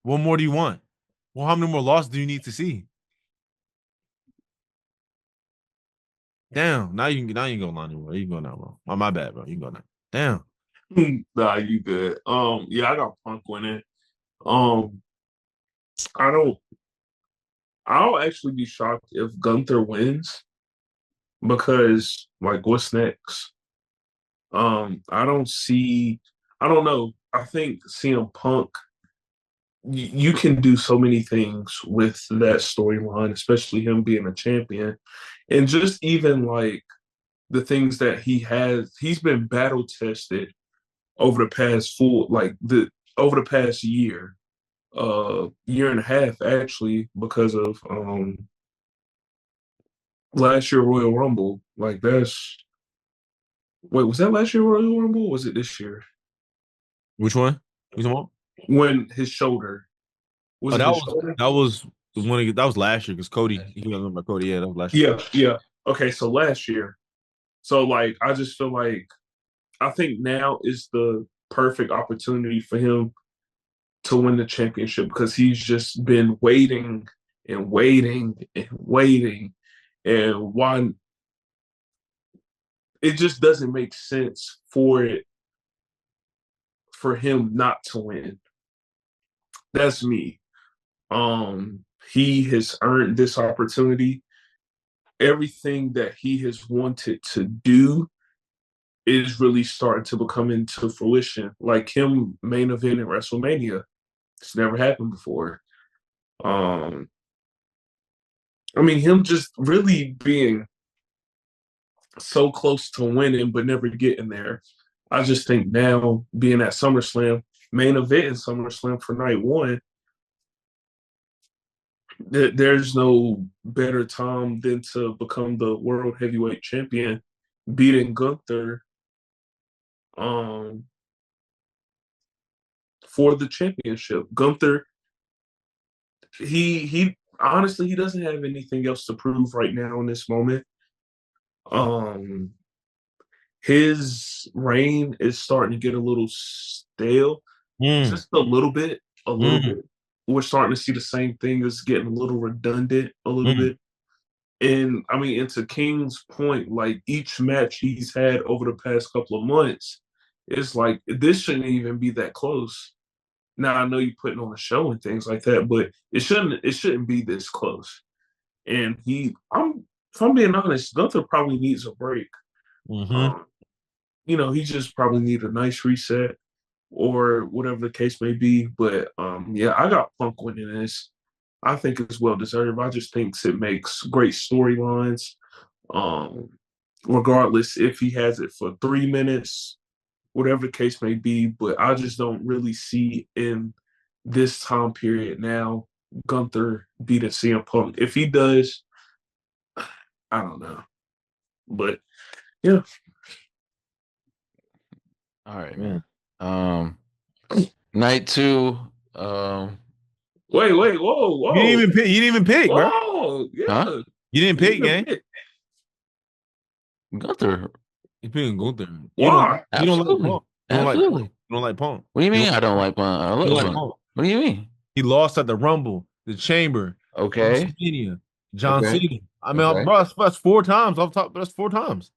What more do you want? Well, how many more losses do you need to see? Damn. Now you can go line anymore. You can go now, bro. My bad, bro. You can go now. Damn. Nah, you good. Yeah, I got Punk winning. Um, I don't. I'll actually be shocked if Gunther wins because, like, what's next? I don't see. I don't know. I think CM Punk. You can do so many things with that storyline, especially him being a champion, and just even like the things that he has. He's been battle tested over the past over the past year and a half actually because of last year Royal Rumble. Like that's wait, was that last year Royal Rumble? Or was it this year? Which one? You talking about? When his shoulder was Oh, it his shoulder? that was that was last year because Cody. He got about Cody. Yeah, that was last year. Yeah, yeah. Okay, so last year. So like I just feel like I think now is the perfect opportunity for him to win the championship because he's just been waiting and waiting and waiting. And why it just doesn't make sense for him not to win. That's me. He has earned this opportunity. Everything that he has wanted to do is really starting to become into fruition. Like him main event at WrestleMania. It's never happened before. Um, I mean, him just really being so close to winning but never getting there. I just think now being at SummerSlam, main event in SummerSlam for night one, there's no better time than to become the world heavyweight champion, beating Gunther um, for the championship. Gunther, he honestly he doesn't have anything else to prove right now in this moment. Um, his reign is starting to get a little stale, Mm, just a little bit, a little mm, bit. We're starting to see the same thing. It's getting a little redundant, a little mm. bit. And I mean, and to King's point, like each match he's had over the past couple of months, it's like this shouldn't even be that close. Now I know you're putting on a show and things like that, but it shouldn't be this close. And if I'm being honest, Gunther probably needs a break. Mm-hmm. Um, he just probably need a nice reset or whatever the case may be. But yeah, I got Punk winning this. I think it's well deserved. I just think it makes great storylines. Um, Regardless if he has it for 3 minutes, whatever the case may be. But I just don't really see in this time period now Gunther beating CM Punk. If he does, I don't know. But yeah. All right, Yeah. man. Night two. Wait, whoa, You didn't whoa, even pick. You didn't even pick, bro. whoa, Huh? yeah. You didn't You pick, even gang. pick. Gunther. You picking Gunther. Why? You don't like Absolutely. Punk. You don't like Punk. Absolutely. You don't like Punk. What do you You mean don't, I don't like Punk? I you love don't like Punk. Punk. What do you mean? He lost at the Rumble, the Chamber, Okay. WrestleMania, John Okay. Cena. I mean, Okay. bro, that's 4 times off top. That's 4 times.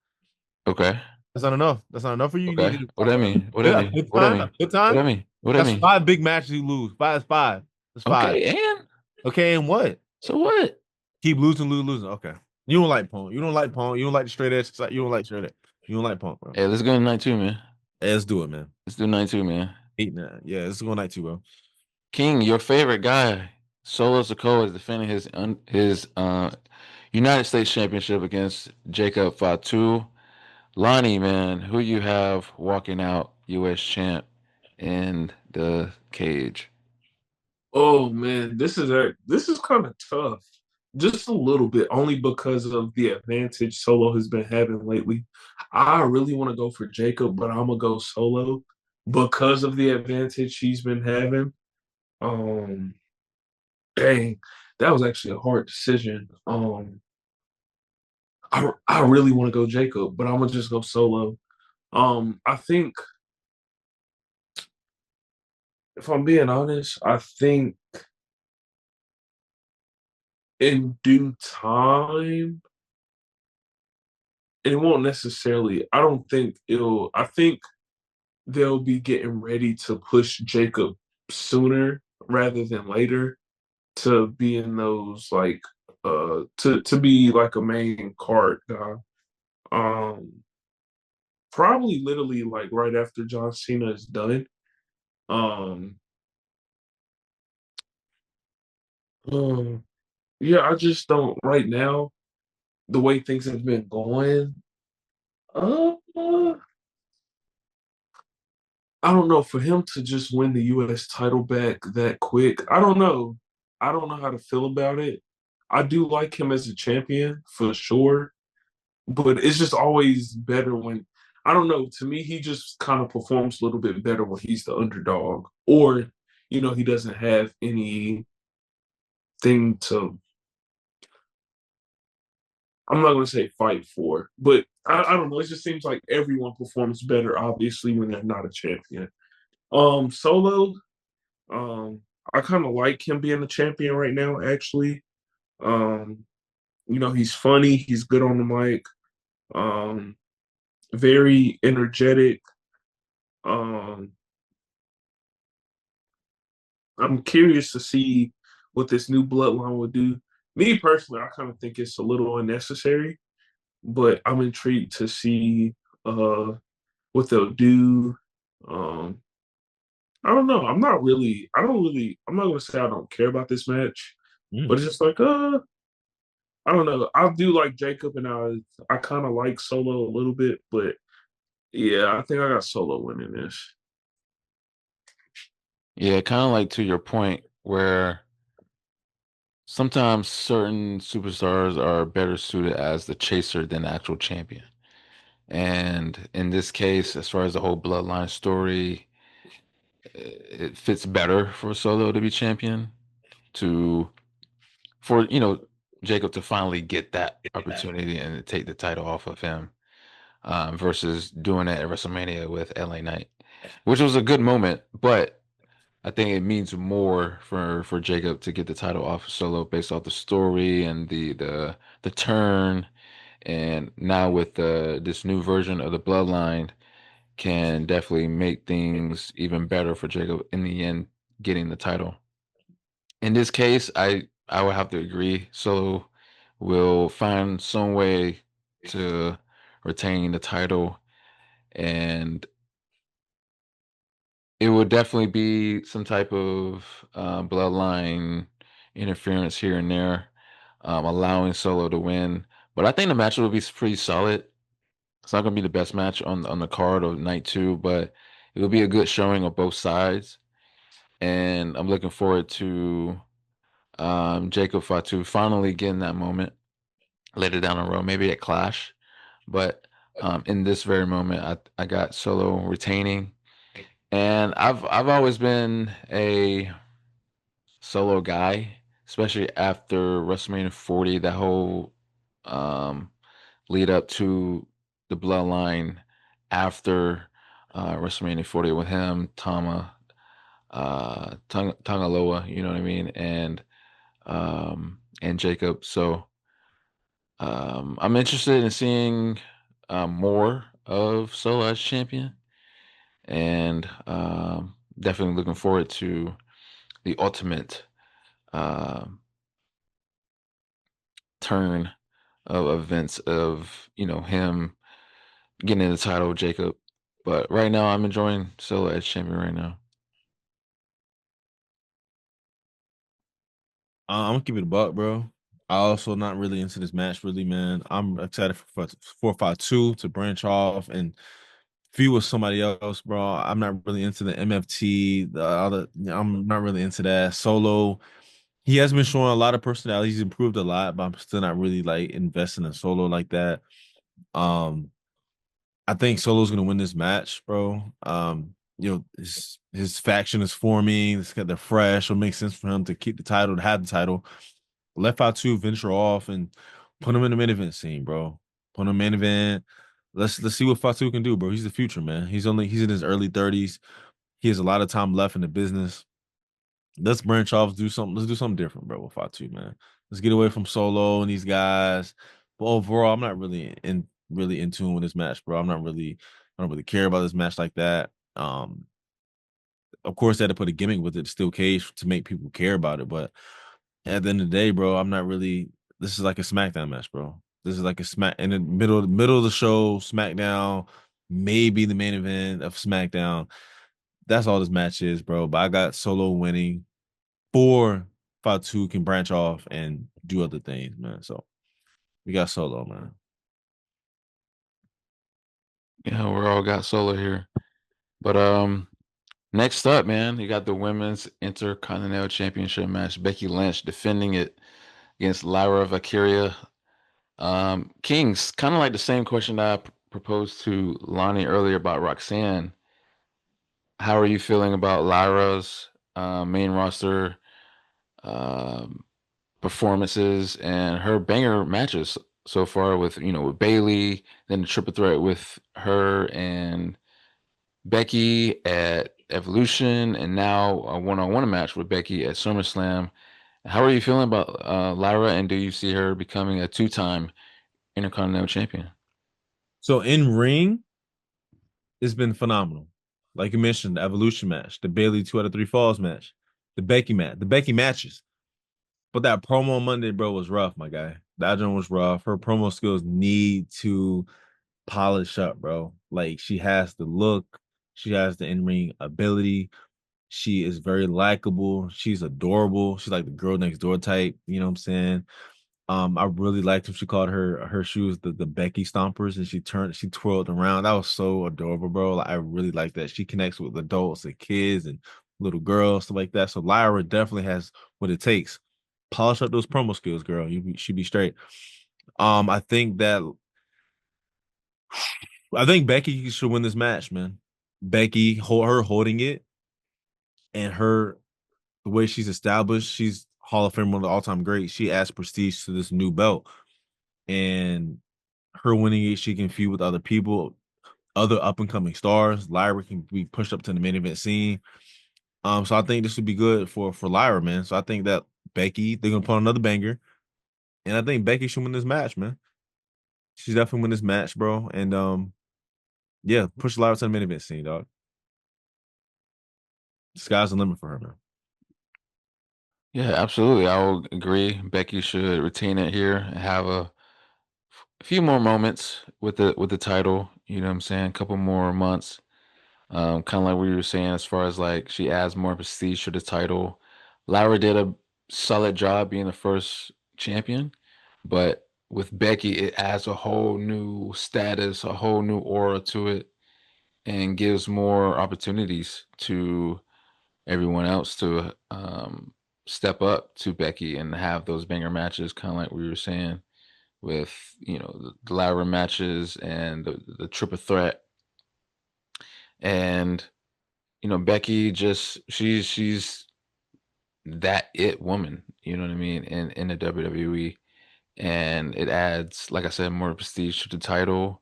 Okay. That's not enough. That's not enough for you. You need Okay. to What do I mean? What do I a mean? fifth What do I time. A mean? fifth What do time. I mean? What do I That's mean? 5 big matches you lose. Five is five. That's five. Okay, and Okay, and what? so what? Keep losing, losing. Okay. You don't like Punk. You don't like Punk. You don't like the straight edge. You don't like straight edge. You don't like Punk, bro. Hey, let's go to night two, man. Hey, let's do it, man. Let's do night two, man. 8-9. Yeah, let's go night 2, bro. King, your favorite guy, Solo Sikoa, is defending his United States Championship against Jacob Fatu. Lonnie, man, who you have walking out U.S. Champ in the cage? Oh man, this is kind of tough. Just a little bit, only because of the advantage Solo has been having lately. I really want to go for Jacob, but I'm gonna go Solo because of the advantage he's been having. Um, Dang, that was actually a hard decision. I really want to go Jacob, but I'm gonna just go Solo. I think if I'm being honest, I think in due time, it won't necessarily. I don't think it'll. I think they'll be getting ready to push Jacob sooner rather than later to be in those like to be like a main card guy. Um Probably literally like right after John Cena is done. Um uh, yeah, I just don't right now, the way things have been going. Uh, I don't know, for him to just win the US title back that quick. I don't know. I don't know how to feel about it. I do like him as a champion for sure, but it's just always better when I don't know. To me, he just kind of performs a little bit better when he's the underdog, or he doesn't have anything to. I'm not going to say fight for, but I don't know. It just seems like everyone performs better, obviously, when they're not a champion. Solo, um, I kind of like him being the champion right now. Actually, um, he's funny. He's good on the mic. Um, very energetic. Um, I'm curious to see what this new bloodline will do. Me personally, I kind of think it's a little unnecessary, but I'm intrigued to see uh, what they'll do. Um, I don't know. I'm not going to say I don't care about this match, but it's just like, I don't know. I do like Jacob, and I kind of like Solo a little bit, but yeah, I think I got Solo winning this. Yeah, kind of like to your point where sometimes certain superstars are better suited as the chaser than the actual champion. And in this case, as far as the whole bloodline story, it fits better for Solo to be champion to for Jacob to finally get that opportunity and take the title off of him, versus doing it at WrestleMania with LA Knight, which was a good moment, but I think it means more for Jacob to get the title off of Solo based off the story and the turn, and now with this new version of the Bloodline can definitely make things even better for Jacob in the end getting the title. In this case, I would have to agree. Solo will find some way to retain the title, and it would definitely be some type of bloodline interference here and there, allowing Solo to win. But I think the match will be pretty solid. It's not going to be the best match on the card of night two, but it will be a good showing of both sides. And I'm looking forward to Jacob Fatu finally getting that moment later down the road, maybe at Clash. But in this very moment, I got Solo retaining, and I've always been a Solo guy, especially after WrestleMania 40, that whole um, lead up to the Bloodline after WrestleMania 40 with him, Tangaloa, you know what I mean, and Jacob. So I'm interested in seeing more of Solo as champion, and definitely looking forward to the ultimate um turn of events of him getting the title, Jacob. But right now, I'm enjoying Solo as champion right now. I'm gonna keep it a buck, bro. I also not really into this match, really, man. I'm excited for 452 to branch off and feud with somebody else, bro. I'm not really into the MFT. The other, I'm not really into that. Solo, he has been showing a lot of personality. He's improved a lot, but I'm still not really like investing in Solo like that. Um, I think Solo's gonna win this match, bro. His faction is forming. It's got the fresh. It'll make sense for him to keep the title, to have the title. Let Fatu venture off and put him in the main event scene, bro. on the main event. Let's see what Fatu can do, bro. He's the future, man. He's in his early 30s. He has a lot of time left in the business. Let's branch off, do something. Let's do something different, bro, with Fatu, man. Let's get away from Solo and these guys. But overall, I'm not really in tune with this match, bro. I don't really care about this match like that. Of course, they had to put a gimmick with it, steel cage, to make people care about it. But at the end of the day, bro, I'm not really. This is like a SmackDown match, bro. This is like a smack in the middle of the show, SmackDown, maybe the main event of SmackDown. That's all this match is, bro. But I got Solo winning for Fatu can branch off and do other things, man. So we got Solo, man. Yeah, we're all got Solo here. But next up, man, you got the women's Intercontinental Championship match. Becky Lynch defending it against Lyra Valkyria. Kings, kind of like the same question that I proposed to Lonnie earlier about Roxanne. How are you feeling about Lyra's main roster um, performances and her banger matches so far with with Bailey, then the triple threat with her and Becky at Evolution, and now a one-on-one match with Becky at SummerSlam. How are you feeling about Lyra, and do you see her becoming a two-time Intercontinental Champion? So in ring, it's been phenomenal. Like you mentioned, the Evolution match, the Bailey 2 out of 3 falls match, the Becky matches. But that promo on Monday, bro, was rough, my guy. That one was rough. Her promo skills need to polish up, bro. Like she has the look, she has the in-ring ability. She is very likable. She's adorable. She's like the girl next door type. You know what I'm saying? I really liked when she called her shoes the Becky Stompers, and she twirled around. That was so adorable, bro. Like, I really like that. She connects with adults and kids and little girls, stuff like that. So Lyra definitely has what it takes. Polish up those promo skills, girl. Should be straight. I think that I think Becky should win this match, man. Becky, her holding it and her the way she's established, she's Hall of Fame, one of the all-time greats. She adds prestige to this new belt, and her winning it, she can feud with other people, other up-and-coming stars. Lyra can be pushed up to the main event scene. So I think this would be good for Lyra, man. So I think that Becky, they're gonna put on another banger, and I think Becky should win this match, man. She's definitely win this match, bro. And yeah, push Lyra to the main event scene, dog. Sky's the limit for her, man. Yeah, absolutely. I will agree. Becky should retain it here and have a few more moments with the title. You know what I'm saying? A couple more months. Kind of like what you were saying, as far as like she adds more prestige to the title. Lyra did a solid job being the first champion, but with Becky, it adds a whole new status, a whole new aura to it, and gives more opportunities to everyone else to step up to Becky and have those banger matches, kind of like we were saying with the Lyra matches and the triple threat. And Becky just she's that it woman, you know what I mean, in the WWE. And it adds, like I said, more prestige to the title.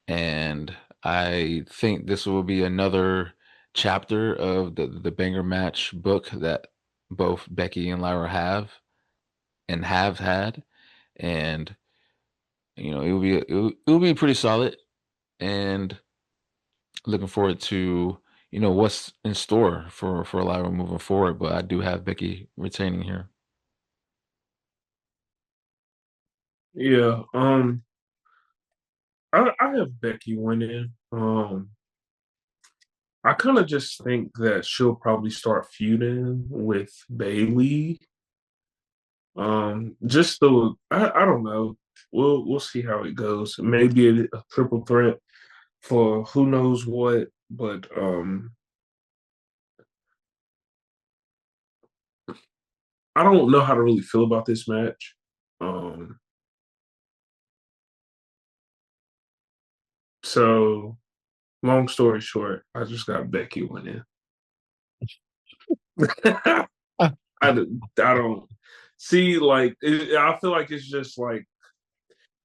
And I think this will be another chapter of the banger match book that both Becky and Lyra have and have had. And it will be pretty solid. And looking forward to what's in store for Lyra moving forward. But I do have Becky retaining here. Yeah. I have Becky winning. I kind of just think that she'll probably start feuding with Bailey. Just so I don't know. We'll see how it goes. Maybe a triple threat for who knows what, but I don't know how to really feel about this match. Um, so long story short, I just got Becky winning. I don't see like I feel like it's just like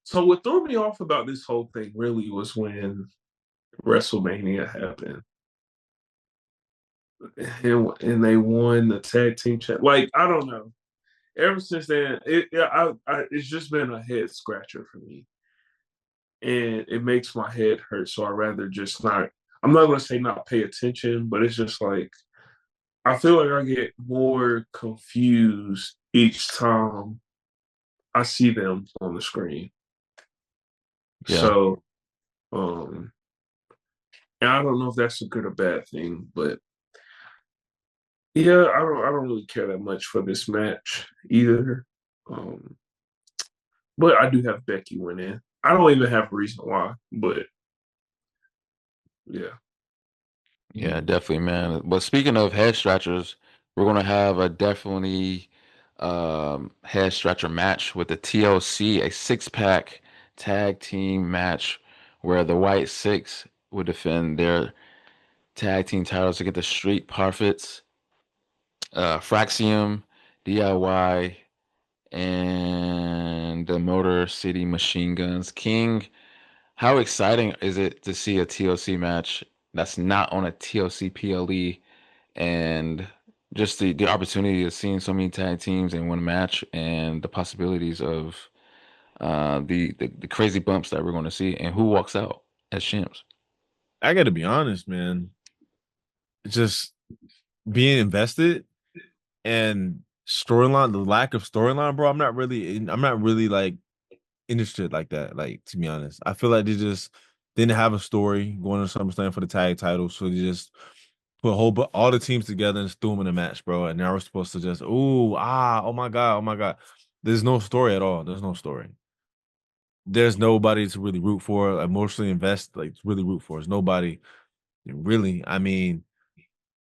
So what threw me off about this whole thing really was when WrestleMania happened, and they won the tag team chat. Like I don't know. Ever since then, it's just been a head scratcher for me, and it makes my head hurt. So I rather just not. I'm not gonna say not pay attention, but it's just like I feel like I get more confused each time I see them on the screen. Yeah. So, um, and I don't know if that's a good or bad thing, but yeah, I don't really care that much for this match either. Um, but I do have Becky winning. I don't even have a reason why, but yeah. Yeah, definitely, man. But speaking of head scratchers, we're gonna have a definitely head scratcher match with the TLC, a six-pack tag team match where the White Six would defend their tag team titles against the Street Profits, Fraxium, DIY, and the Motor City Machine Guns. King, how exciting is it to see a TLC match that's not on a TLC PLE and just the opportunity of seeing so many tag teams in one match and the possibilities of the crazy bumps that we're going to see and who walks out as champs. I got to be honest, man. Just being invested and storyline, the lack of storyline, bro. I'm not really like interested like that. Like to be honest, I feel like they just didn't have a story going to SummerSlam for the tag title, so they just put all the teams together and just threw them in a match, bro. And now we're supposed to just oh my god, oh my god. There's no story at all. There's no story. There's nobody to really root for, emotionally invest, like really root for. There's nobody really. I mean,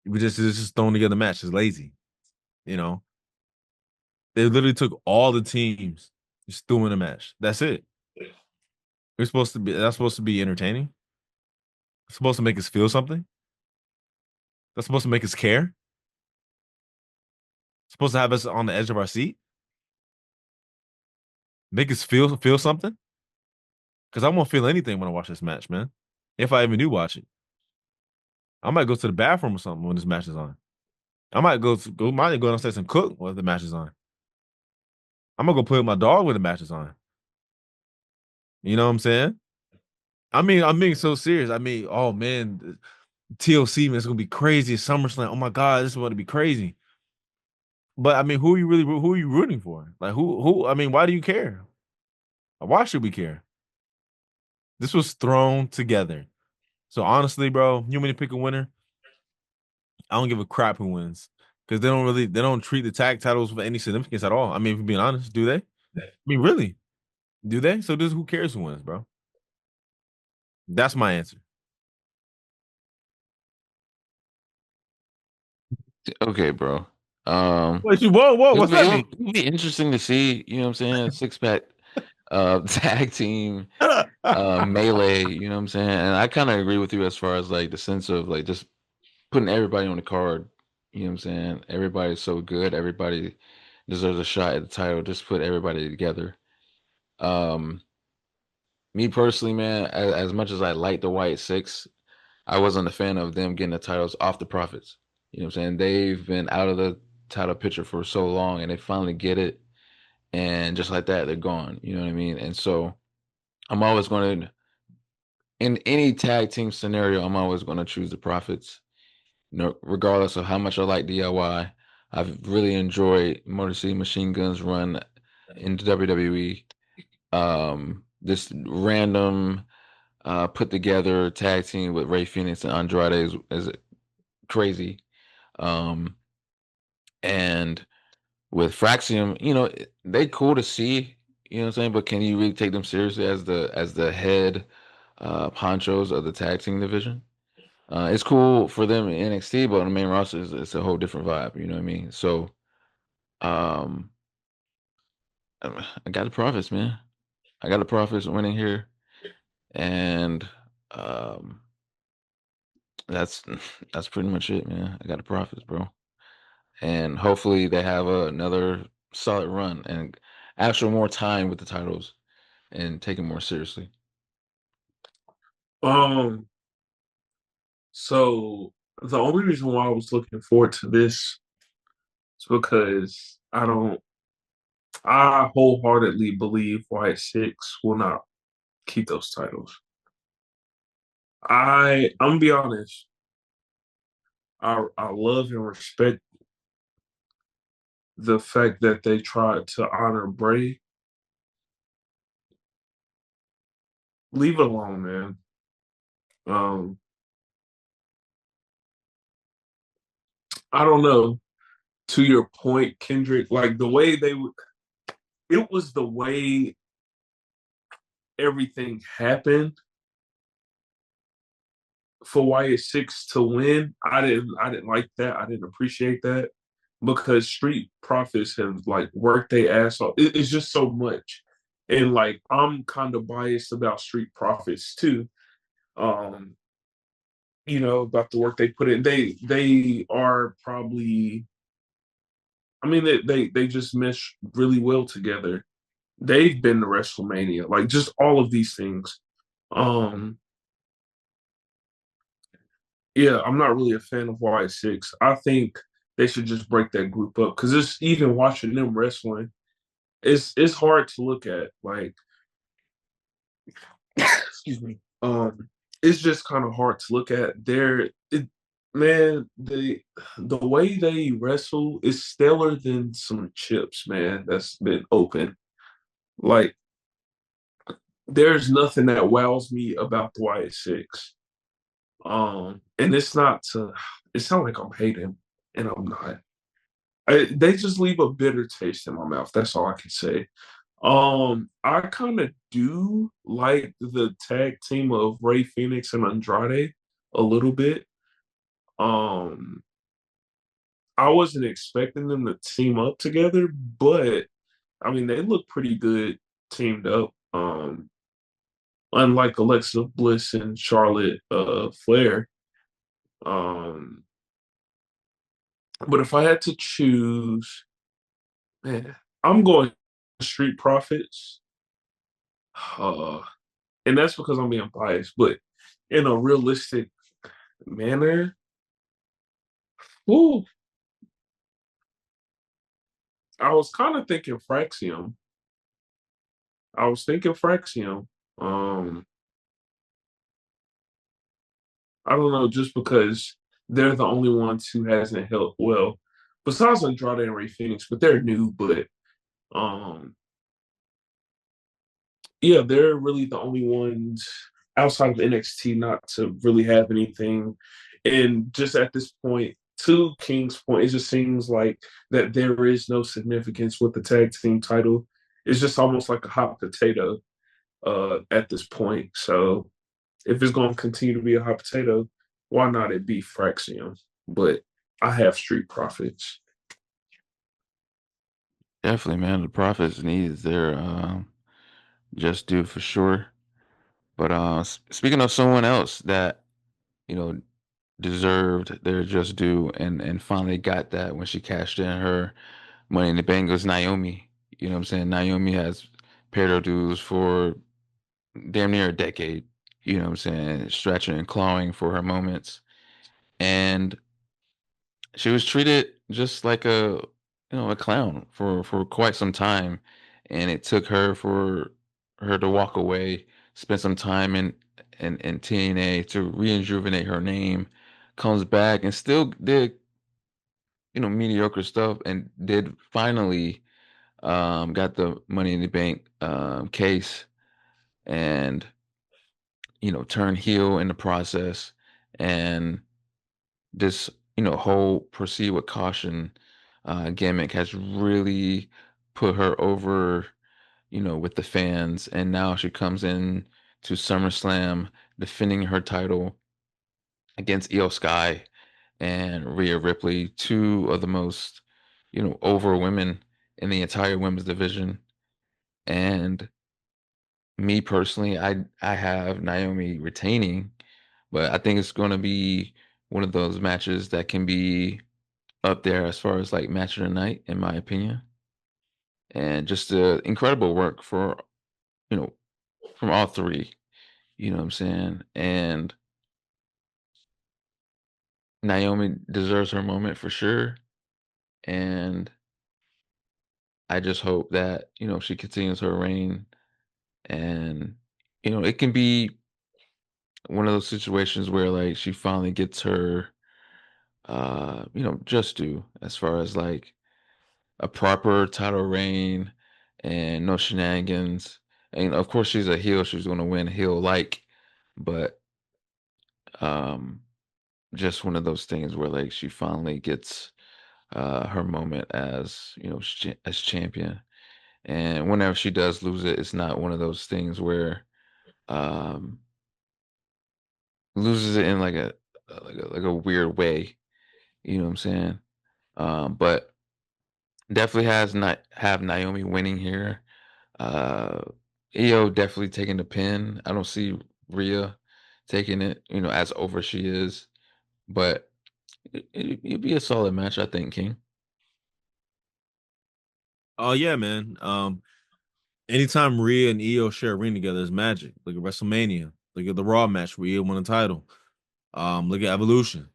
we just it's just thrown together match. It's lazy, you know. They literally took all the teams, just threw in a match. That's it. We're supposed to be that's supposed to be entertaining. It's supposed to make us feel something. That's supposed to make us care. It's supposed to have us on the edge of our seat. Make us feel something. Because I won't feel anything when I watch this match, man. If I even do watch it. I might go to the bathroom or something when this match is on. I might go downstairs and cook when the match is on. I'm gonna go play with my dog when the match is on. You know what I'm saying? I mean, I'm being so serious. I mean, oh man, TLC, man, it's gonna be crazy. SummerSlam. Oh my god, this is going to be crazy. But I mean, who are you rooting for? Like I mean, why do you care? Why should we care? This was thrown together. So honestly, bro, you want me to pick a winner? I don't give a crap who wins. Because they don't treat the tag titles with any significance at all. I mean, if you're being honest, do they? I mean, really? Do they? So who cares who wins, bro? That's my answer. Okay, bro. Whoa, It'll what's be, that it'll, mean? it'll be interesting to see, you know what I'm saying, six pack tag team melee, you know what I'm saying? And I kind of agree with you as far as like the sense of like just putting everybody on the card, you know what I'm saying? Everybody's so good, everybody deserves a shot at the title. Just put everybody together. Um, Me personally, man, as much as I like the White Six, I wasn't a fan of them getting the titles off the Profits. You know what I'm saying? They've been out of the title picture for so long and they finally get it. And just like that, they're gone. You know what I mean? And so I'm always going to, in any tag team scenario, I'm always going to choose the Profits. You know, regardless of how much I like DIY. I've really enjoyed Motor City Machine Guns run in WWE. This random put together tag team with Ray Phoenix and Andrade is crazy. Um, and with Fraxium, you know, they cool to see, you know what I'm saying, but can you really take them seriously as the head honchos of the tag team division? It's cool for them in NXT, but on the main roster, it's a whole different vibe. You know what I mean? So, um, I got the Profits, man. I got the Profits winning here, and um, that's that's pretty much it, man. I got the Profits, bro, and hopefully they have another solid run and actual more time with the titles and take it more seriously. Um, so the only reason why I was looking forward to this is because I wholeheartedly believe Wyatt Six will not keep those titles. I'm gonna be honest. I love and respect the fact that they tried to honor Bray. Leave it alone, man. Um, I don't know. To your point, Kendrick, like the way it was the way everything happened for Wyatt Six to win. I didn't like that. I didn't appreciate that because Street Profits have like worked their ass off. It's just so much, and like I'm kind of biased about Street Profits too. Um, about the work they put in. They are probably. I mean, they just mesh really well together. They've been to WrestleMania, like just all of these things. Um, yeah, I'm not really a fan of Wyatt Six. I think they should just break that group up because it's even watching them wrestling. It's hard to look at. Like, excuse me. It's just kind of hard to look at. Man, the way they wrestle is stellar than some chips, man. That's been open. Like, there's nothing that wows me about the Wyatt Six. And it's not to. It's not like I'm hating, and I'm not. They just leave a bitter taste in my mouth. That's all I can say. I kind of do like the tag team of Ray Phoenix and Andrade a little bit. Um, I wasn't expecting them to team up together, but I mean they look pretty good teamed up. Unlike Alexa Bliss and Charlotte Flair. Um, but if I had to choose, man, I'm going Street Profits. Uh, and that's because I'm being biased, but in a realistic manner, ooh, I was kind of thinking Fraxium. I was thinking Fraxium. Um, I don't know, just because they're the only ones who hasn't held well, besides Andrade and Ray Phoenix, but they're new. But um, yeah, they're really the only ones outside of NXT not to really have anything. And just at this point, to King's point, it just seems like that there is no significance with the tag team title. It's just almost like a hot potato at this point. So if it's going to continue to be a hot potato, why not it be Fraxium? But I have Street Profits. Definitely, man. The Profits needs their just due for sure. But speaking of someone else that you know deserved their just due and finally got that when she cashed in her Money in the Bank was Naomi. You know what I'm saying? Naomi has paid her dues for damn near a decade. You know what I'm saying? Stretching and clawing for her moments. And she was treated just like a clown for quite some time. And it took her for her to walk away, spend some time in TNA to rejuvenate her name, comes back and still did, mediocre stuff and did finally got the Money in the Bank case and turn heel in the process, and this whole proceed with caution gimmick has really put her over with the fans, and now she comes in to SummerSlam defending her title against Io Sky and Rhea Ripley, two of the most over women in the entire women's division. And me personally, I have Naomi retaining, but I think it's going to be one of those matches that can be up there as far as like match of the night, in my opinion. And just incredible work for from all three. You know what I'm saying? And Naomi deserves her moment for sure. And I just hope that, she continues her reign and, it can be one of those situations where like she finally gets her just due as far as like a proper title reign and no shenanigans. And of course she's a heel, she's gonna win heel like, but um just one of those things where like she finally gets her moment as as champion. And whenever she does lose it, it's not one of those things where um loses it in like a weird way. You know what I'm saying? But definitely has not have Naomi winning here. Uh, Io definitely taking the pin. I don't see Rhea taking it, as over she is. But it'd be a solid match, I think, King. Oh yeah, man. Anytime Rhea and Io share a ring together is magic. Look at WrestleMania. Look at the Raw match where Io won the title. Look at Evolution.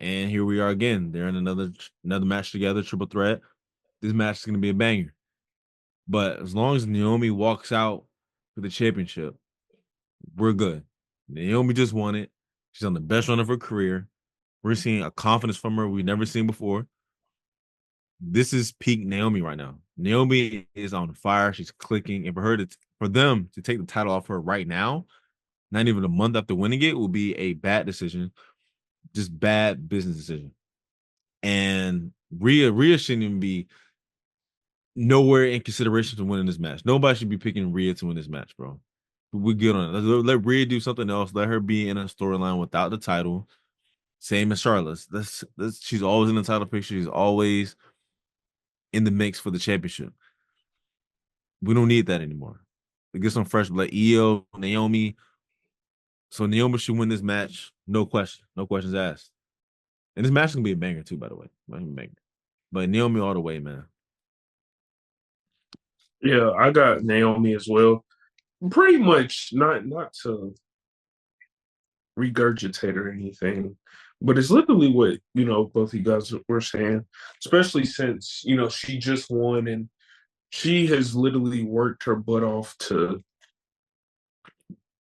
And here we are again. They're in another match together, triple threat. This match is gonna be a banger. But as long as Naomi walks out with the championship, we're good. Naomi just won it. She's on the best run of her career. We're seeing a confidence from her we've never seen before. This is peak Naomi right now. Naomi is on fire. She's clicking, and for them to take the title off her right now, not even a month after winning it, will be a bad decision, just bad business decision. And Rhea shouldn't even be nowhere in consideration to winning this match. Nobody should be picking Rhea to win this match, bro. We're good on it. Let Rhea do something else. Let her be in a storyline without the title. Same as Charlotte. She's always in the title picture. She's always in the mix for the championship. We don't need that anymore. Get some fresh blood. Io, Naomi. So Naomi should win this match. No question. No questions asked. And this match is gonna be a banger too, by the way. But Naomi all the way, man. Yeah, I got Naomi as well. Pretty much not to regurgitate or anything, but it's literally what both of you guys were saying. Especially since she just won and she has literally worked her butt off to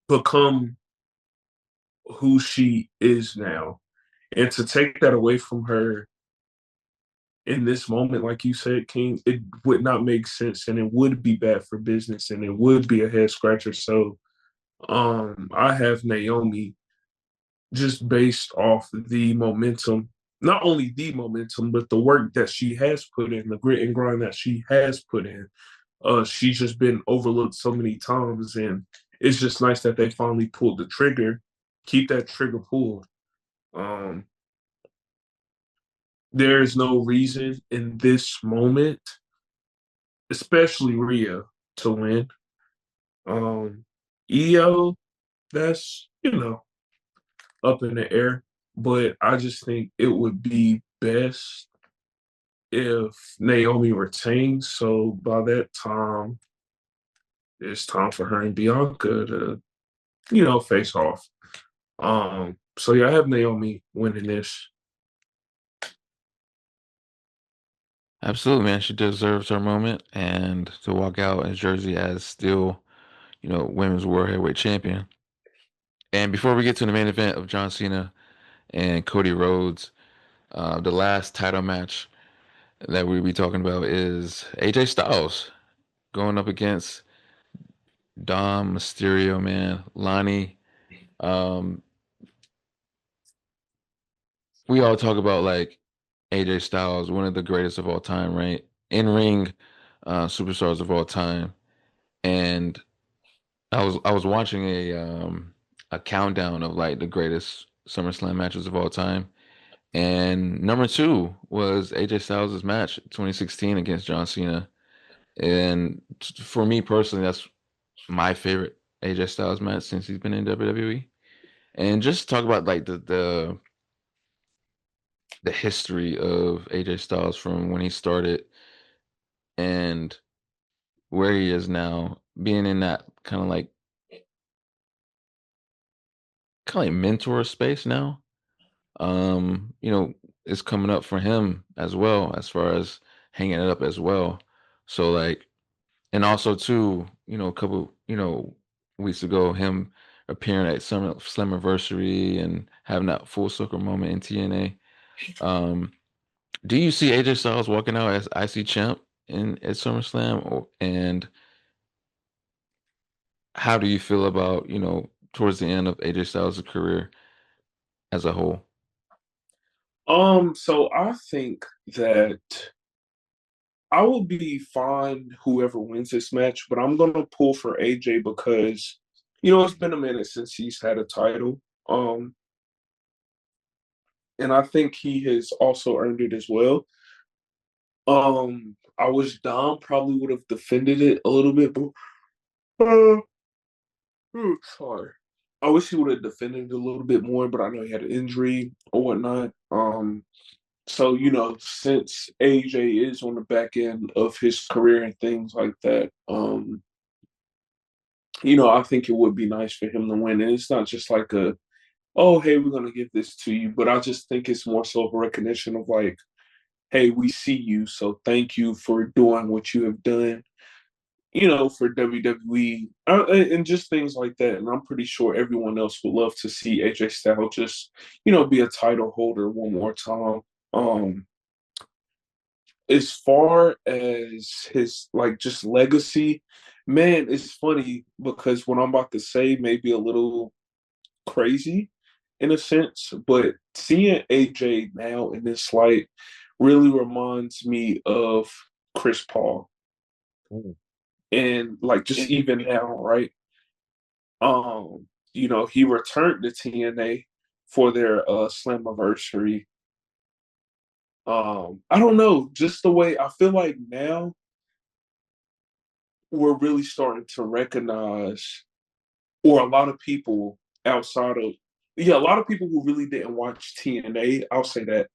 become who she is now, and to take that away from her in this moment, like you said, King, it would not make sense, and it would be bad for business, and it would be a head scratcher. So, I have Naomi just based off the momentum, not only the momentum, but the work that she has put in, the grit and grind that she has put in. She's just been overlooked so many times, and it's just nice that they finally pulled the trigger. Keep that trigger pulled. Um, there is no reason in this moment, especially Rhea, to win. Um, EO, that's up in the air, but I just think it would be best if Naomi retains. So by that time, it's time for her and Bianca to, face off. So yeah, I have Naomi winning this. Absolutely, man. She deserves her moment and to walk out in Jersey as still, women's world heavyweight champion. And before we get to the main event of John Cena and Cody Rhodes, the last title match that we'll be talking about is AJ Styles going up against Dom Mysterio, man. Lonnie. Um, we all talk about like AJ Styles, one of the greatest of all time, right? In ring superstars of all time. And I was watching a countdown of like the greatest SummerSlam matches of all time. And number two was AJ Styles' match, 2016 against John Cena. And for me personally, that's my favorite AJ Styles match since he's been in WWE. And just talk about like the history of AJ Styles from when he started and where he is now, being in that kind of like kind of like mentor space now. You know, it's coming up for him as well as far as hanging it up as well. So like, and also too, you know, a couple, you know, weeks ago, him appearing at Slammiversary and having that full circle moment in TNA. Do you see AJ Styles walking out as IC champ in at SummerSlam, and how do you feel about, you know, towards the end of AJ Styles' career as a whole? So I think that I will be fine whoever wins this match, but I'm gonna pull for AJ because it's been a minute since he's had a title. And I think he has also earned it as well. I wish Dom probably would have defended it a little bit more. Sorry. I wish he would have defended it a little bit more, but I know he had an injury or whatnot. So since AJ is on the back end of his career and things like that, I think it would be nice for him to win. And it's not just like oh, hey, we're gonna give this to you, but I just think it's more so of a recognition of like, hey, we see you, so thank you for doing what you have done, for WWE, and just things like that. And I'm pretty sure everyone else would love to see AJ Styles just, be a title holder one more time. Um, as far as his like just legacy, man, it's funny because what I'm about to say may be a little crazy in a sense, but seeing AJ now in this light really reminds me of Chris Paul. Mm. And like just even now, right? He returned to TNA for their Slammiversary. I don't know, just the way I feel like now we're really starting to recognize, or a lot of people outside of, yeah, a lot of people who really didn't watch TNA, I'll say that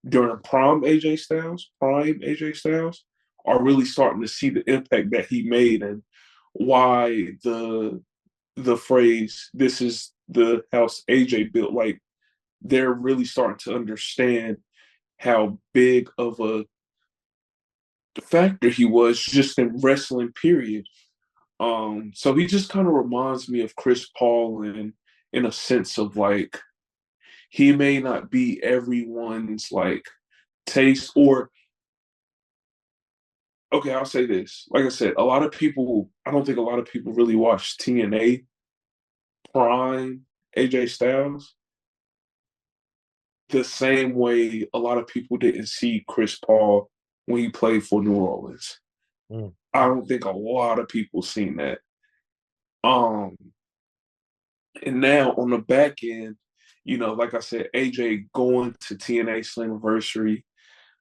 during prime AJ Styles, are really starting to see the impact that he made and why the phrase "this is the house AJ built," like they're really starting to understand how big of a factor he was just in wrestling, period. So he just kind of reminds me of Chris Paul in a sense of like he may not be everyone's like taste, or okay, I'll say this. Like I said, I don't think a lot of people really watch TNA Prime AJ Styles the same way a lot of people didn't see Chris Paul when he played for New Orleans. Mm. I don't think a lot of people seen that. Um, and now on the back end, like I said, AJ going to TNA Slammiversary,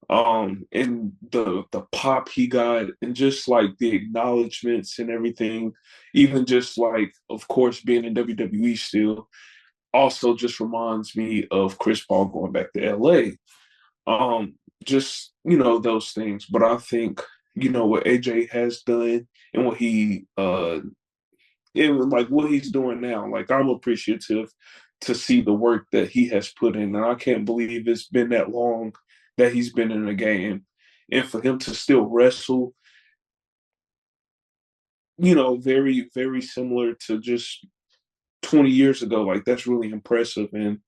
and the pop he got, and just like the acknowledgments and everything, even just like, of course, being in WWE still, also just reminds me of Chris Paul going back to LA. Just those things. But I think what AJ has done and what he and like what he's doing now. Like I'm appreciative to see the work that he has put in, and I can't believe it's been that long that he's been in the game, and for him to still wrestle, very very similar to just 20 years ago. Like that's really impressive, and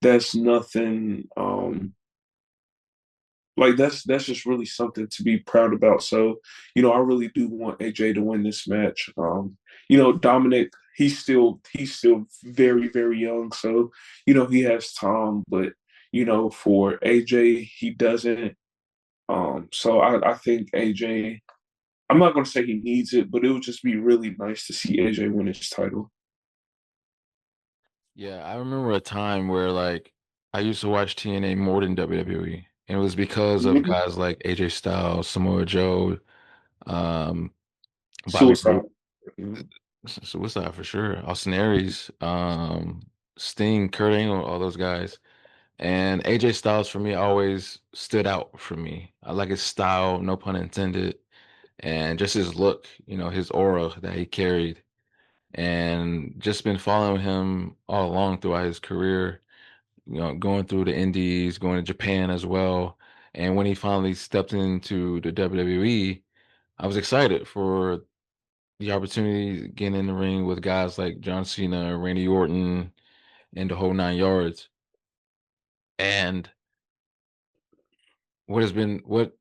that's nothing. Like that's just really something to be proud about. So, I really do want AJ to win this match. Dominic, he's still very, very young, so he has time, but for AJ, he doesn't. So I think AJ, I'm not gonna say he needs it, but it would just be really nice to see AJ win his title. Yeah, I remember a time where like I used to watch TNA more than WWE, and it was because of Mhm. guys like AJ Styles, Samoa Joe, um, Bobby Suicide. Roode, Suicide for sure, Austin Aries, Sting, Kurt Angle, all those guys. And AJ Styles for me always stood out for me. I like his style, no pun intended, and just his look, you know, his aura that he carried. and just been following him all along throughout his career, going through the indies, going to Japan as well. And when he finally stepped into the WWE, I was excited for the opportunity to get in the ring with guys like John Cena, Randy Orton, and the whole 9 yards. And what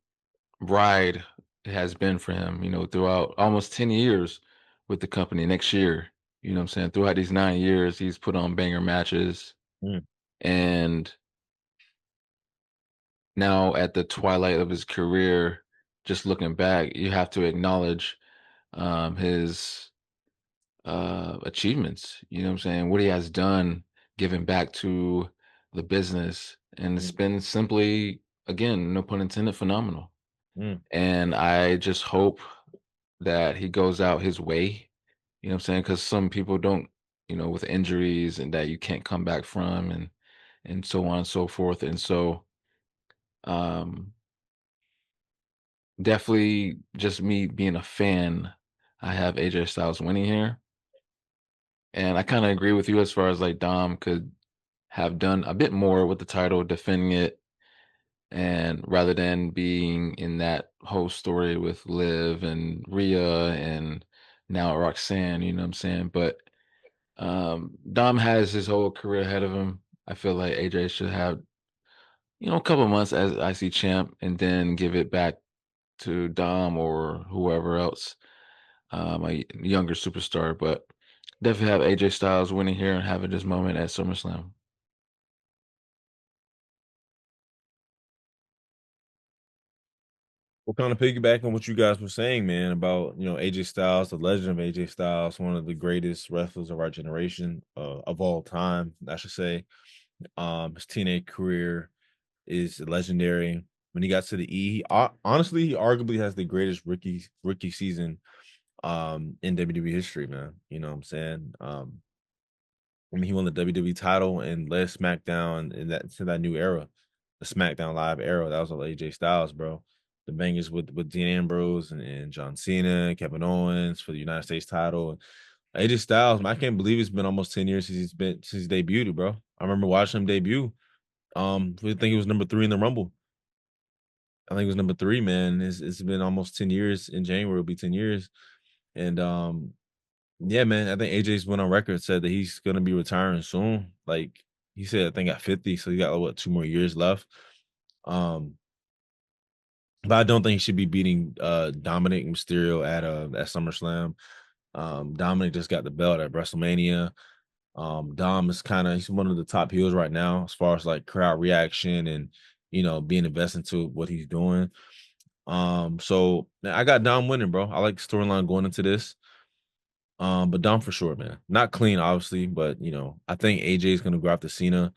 ride it has been for him, throughout almost 10 years with the company next year. You know what I'm saying? Throughout these 9 years, he's put on banger matches. Mm. And now at the twilight of his career, just looking back, you have to acknowledge his achievements. You know what I'm saying? What he has done, giving back to the business. And it's been simply, again, no pun intended, phenomenal. Mm. And I just hope that he goes out his way, you know what I'm saying? Because some people don't, with injuries and that you can't come back from and so on and so forth. And so um definitely just me being a fan, I have AJ Styles winning here. And I kind of agree with you as far as like Dom could have done a bit more with the title, defending it, and rather than being in that whole story with Liv and Rhea and now Roxanne, you know what I'm saying? But Dom has his whole career ahead of him. I feel like AJ should have, a couple months as IC champ and then give it back to Dom or whoever else, a younger superstar. But definitely have AJ Styles winning here and having this moment at SummerSlam. Well, kind of piggyback on what you guys were saying, man, about AJ Styles, the legend of AJ Styles, one of the greatest wrestlers of our generation, of all time, I should say. His teenage career is legendary. When he got to the E, honestly, he arguably has the greatest rookie season in WWE history, man. You know what I'm saying? I mean, he won the WWE title and led SmackDown in that new era, the SmackDown Live era. That was all AJ Styles, bro. The bangers with Dean Ambrose and John Cena, Kevin Owens for the United States title. AJ Styles, man, I can't believe it's been almost 10 years since he's debuted, bro. I remember watching him debut. I think it was number 3 in the Rumble. I think it was number 3, man. It's been almost 10 years. In January, it'll be 10 years. And yeah, man, I think AJ's went on record, said that he's gonna be retiring soon. Like he said, I think at 50, so he got what 2 more years left. Um, but I don't think he should be beating Dominic Mysterio at SummerSlam. Dominic just got the belt at WrestleMania. Dom is he's one of the top heels right now as far as like crowd reaction and being invested into what he's doing. So I got Dom winning, bro. I like the storyline going into this. But Dom for sure, man. Not clean, obviously, but I think AJ is gonna go after Cena.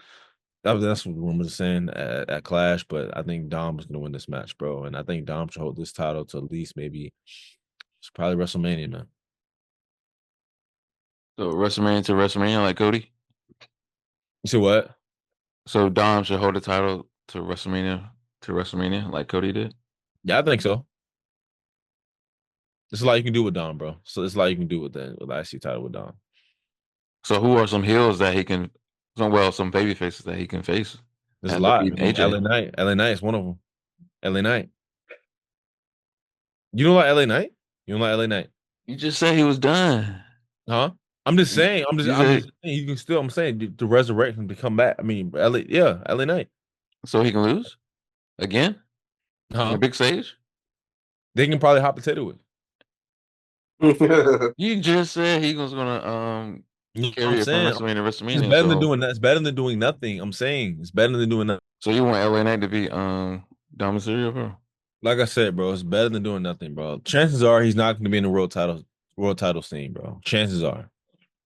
That's what the rumors are saying at Clash, but I think Dom is gonna win this match, bro. And I think Dom should hold this title to at least maybe it's probably WrestleMania, man. So WrestleMania to WrestleMania, like Cody. You see what? So Dom should hold the title to WrestleMania, like Cody did. Yeah, I think so. It's a lot you can do with Dom, bro. So it's a lot you can do with the IC title with Dom. So who are some heels that he can, some baby faces that he can face There's a after lot. I beating mean, AJ? LA Knight is one of them. LA Knight. You don't like LA Knight? You don't like LA Knight? You just said he was done. Huh? I'm just You, saying. you I'm said just saying. You can still. I'm saying to resurrect him to come back. I mean, LA Knight. so he can lose again on a Huh? big stage. They can probably hot potato it. You just said he was gonna You know what I'm carry it from saying? WrestleMania to It's WrestleMania. better than So doing that. It's better than doing nothing. I'm saying it's better than doing nothing. so you want LA Knight to be Dom Mysterio, bro? Like I said, bro, it's better than doing nothing, bro. Chances are he's not going to be in the world title scene, bro. Chances are.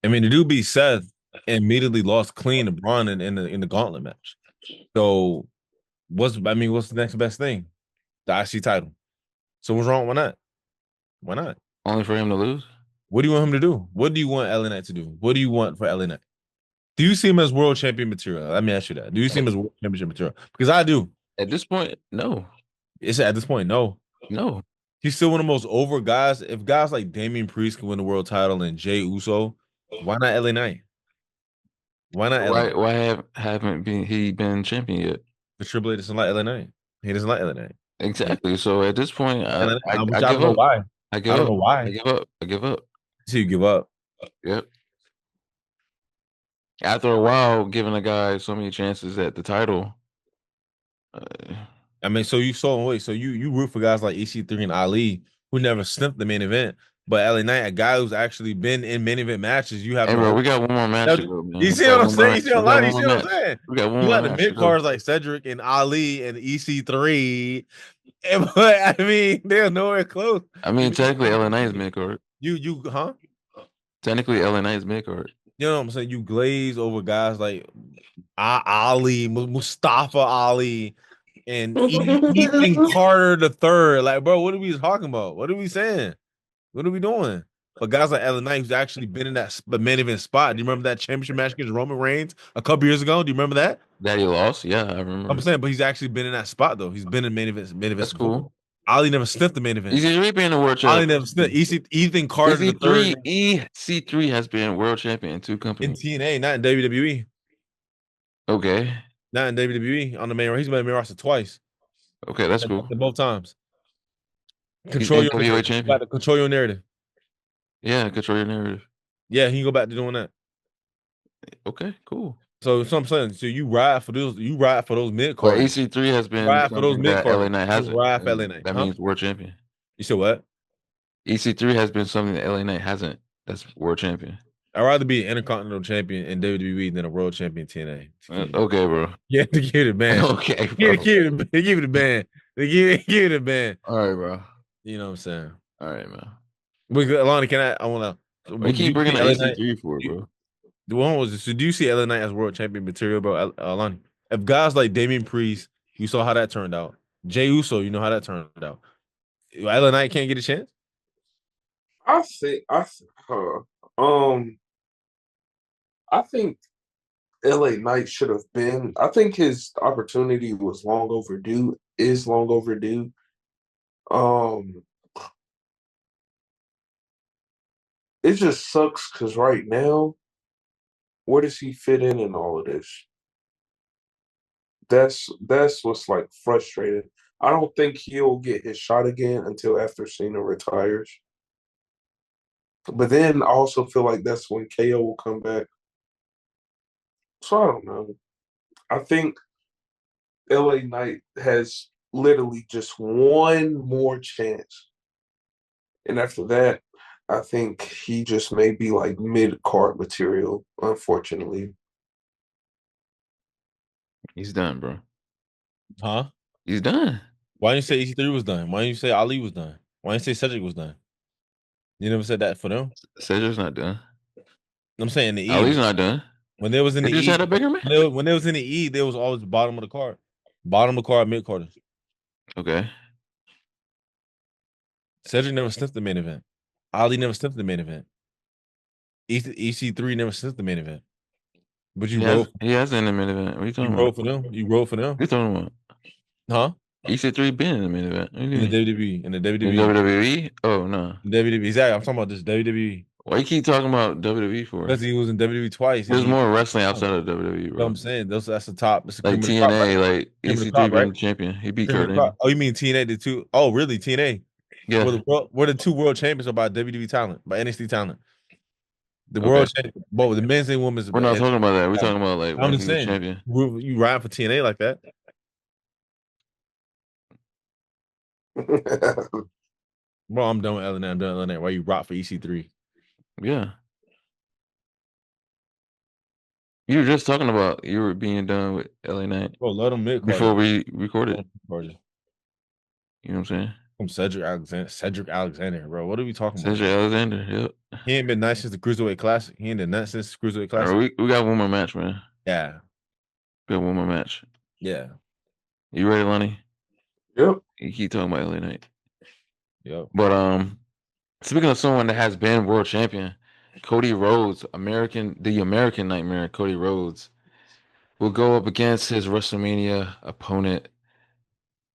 I mean, the dude beat Seth and immediately lost clean to Braun in the gauntlet match. So what's the next best thing? The IC title. So what's wrong? Why not? Why not? Only for him to lose? What do you want him to do? What do you want LA Knight to do? What do you want for LA Knight? Do you see him as world champion material? Let me ask you that. Do you see At, him as world championship material? Because I do. at this point, no, It's at this point, no. no. He's still one of the most over guys. If guys like Damian Priest can win the world title and Jey Uso, why not LA Knight? Why not LA Why Knight? why haven't he been champion yet? The Triple H doesn't like LA Knight. He doesn't like LA Knight. Exactly. So at this point, Which I I give don't know up. why. I I give don't up. know I why. give up. I give up. So you give up. Yep. After a while, giving a guy so many chances at the title. Uh, I mean, so you root for guys like EC3 and Ali who never sniffed the main event, but LA Knight, a guy who's actually been in main event matches, you have hey, no bro, hope. we got one more match Now, to go, you man. We see got what I'm one more saying? You match. see We what got I'm one You more see what I'm match. saying? We got one You more got the match to mid go. cards like Cedric and Ali and EC3, but I mean they're nowhere close. I mean, technically, LNA is mid card. Huh? Technically, LNA is mid card. You know what I'm saying? You glaze over guys like Ali, Mustafa Ali, and Ethan Carter the third. Like, bro, what are we talking about? What are we saying? What are we doing? But guys like Ellen Knight, who's actually been in that main event spot. Do you remember that championship match against Roman Reigns a couple years ago? Do you remember that? That he lost? Yeah, I I'm remember. saying, but he's actually been in that spot though. He's been in main events That's before. cool. Ali never sniffed the main event. EC3 being a world Ali champ. never sniffed. Ethan Carter the EC3 third EC3 has been world champion in two in companies. TNA, not in WWE. Okay. Not in WWE on the main roster. He's been in the main roster twice. Okay, that's cool. Both times. He's Control your NWA narrative. champion. Got to control your narrative. Yeah, control your narrative. Yeah, he can go back to doing that. Okay, cool. So that's what I'm saying. So you ride for those. You ride for those mid But carders. EC3 has been Ride for those something mid that LA carders. Knight You hasn't. ride for LA And Knight, that huh? means world champion. You said what? EC3 has been something that LA Knight hasn't. That's world champion. I'd rather be an intercontinental champion in WWE than a world champion TNA. Okay, bro. Yeah, to give it a ban. Okay, bro. Give it a ban. Give it a ban. All right, bro. You know what I'm saying? All right, man. Alani, I want to. Why you Do keep you bringing see the LA Knight? EC3 for, bro? The one was so. Do you see LA Knight as world champion material, bro? Alani, if guys like Damian Priest, you saw how that turned out. Jey Uso, you know how that turned out. LA Knight can't get a chance. Um I think LA Knight should have been. I think his opportunity was long overdue, is long overdue. Um, it just sucks because right now, where does he fit in all of this? That's what's like frustrating. I don't think he'll get his shot again until after Cena retires. But then I also feel like that's when KO will come back. So I don't know. I think LA Knight has literally just one more chance. And after that, I think he just may be like mid card material, unfortunately. He's done, bro. Huh? He's done. Why didn't you say EC3 was done? Why didn't you say Ali was done? Why didn't you say Cedric was done? You never said that for them. Cedric's not done. I'm saying in the Ali's E. not done. When there was in They the just E, had a bigger match. when there was in the E, there was always bottom of the card. Bottom of the card, mid carders. Okay. Cedric never sniffed the main event. Ali never sniffed the main event. EC3 never sniffed the main event. But He has in the main event. What are you talking you about? wrote for them. You wrote for them. What are you talking about? Huh? EC3 been in the main event. What do you In the mean? WWE. In the In WWE. WWE? Oh no. WWE. Exactly. I'm talking about this WWE. Why you keep talking about WWE for? Because he was in WWE twice. And There's he, more wrestling outside of WWE, you know what bro. I'm saying? That's the top. It's the Like cream of the crop, TNA, right? like Cream of the EC3 crop, right? been champion. He beat Cream of Kurt the Angle. crop. Oh, you mean TNA did too? Oh, really? TNA. Yeah. We're the two world champions are by WWE talent, by NXT talent. The Okay. world champion, both the men's and women's. We're not talking about that. We're talent. talking about like I'm when just he was saying, champion. you ride for TNA like that. Bro, I'm done with LNA. I'm done with LNA. Why you rock for EC3? Yeah. You were just talking about you were being done with LA Knight Bro, let him mid before we recorded. You know what I'm saying? From Cedric Alexander, bro. What are we talking about? Cedric Alexander. Yep. He ain't been nice since the Cruiserweight Classic. He ain't been nice since the Cruiserweight All Classic. right, we got one more match, man. Yeah. We got one more match. Yeah. You ready, Lonnie? Yep. You keep talking about LA Knight. Yep. But speaking of someone that has been world champion, Cody Rhodes, the American Nightmare, Cody Rhodes, will go up against his WrestleMania opponent,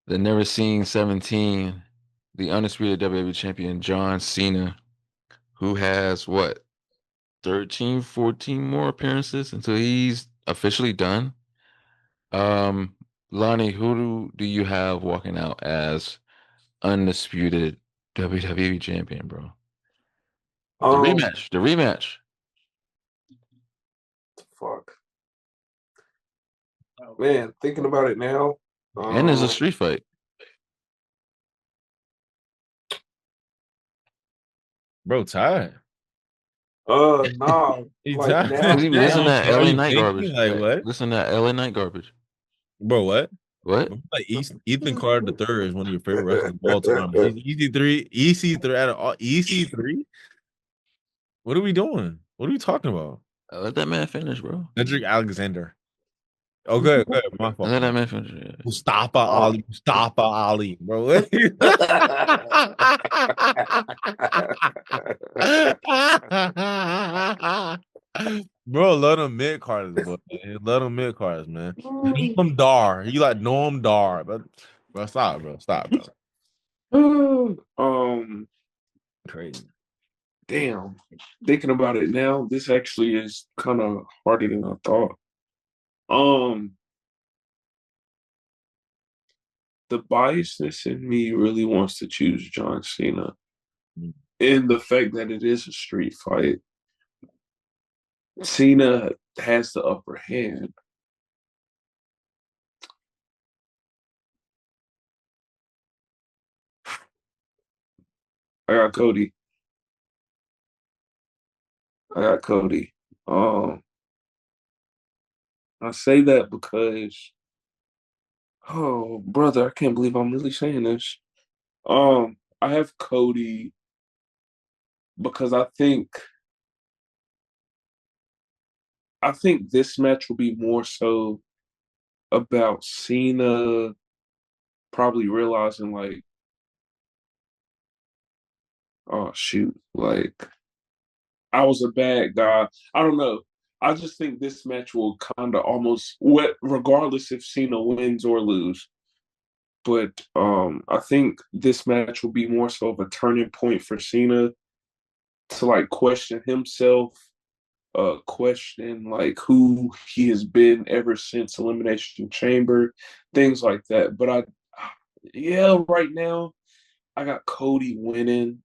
the Never Seen 17, the undisputed WWE champion John Cena, who has what 13, 14 more appearances until he's officially done. Um, Lonnie, who do you have walking out as undisputed WWE champion, bro? The Um, rematch, the rematch, fuck, man. Thinking about it now, and there's a um, street fight. Bro, tired. nah, You like tired? now, Listen to now, that Are LA you Night thinking garbage. like what? Listen to that LA Night garbage. Bro, what? What? Like Ethan Carter the third is one of your favorite wrestlers of all time. He's EC3, EC3 out of all EC3. What are we doing? What are we talking about? Let that man finish, bro. Cedric Alexander. Oh, good, good. My fault. Let that man finish. Yeah. Mustafa um, Ali, Mustafa Ali, bro. Bro, love them mid carders, boy. Man. Love them mid carders, man. Noam Dar, you like Noam Dar, but bro, stop, bro, stop, bro. um, Crazy. damn. Thinking about it now, this actually is kind of harder than I thought. Um, the biasness in me really wants to choose John Cena, Mm. and the fact that it is a street fight. Cena has the upper hand. I got Cody. I got Cody. Um, I say that because, oh brother, I can't believe I'm really saying this. I have Cody because I think this match will be more so about Cena probably realizing like, oh shoot, like I was a bad guy. I don't know. I just think this match will kind of almost what regardless if Cena wins or lose. But I think this match will be more so of a turning point for Cena to like question himself, question like who he has been ever since Elimination Chamber, things like that. But yeah, right now I got Cody winning.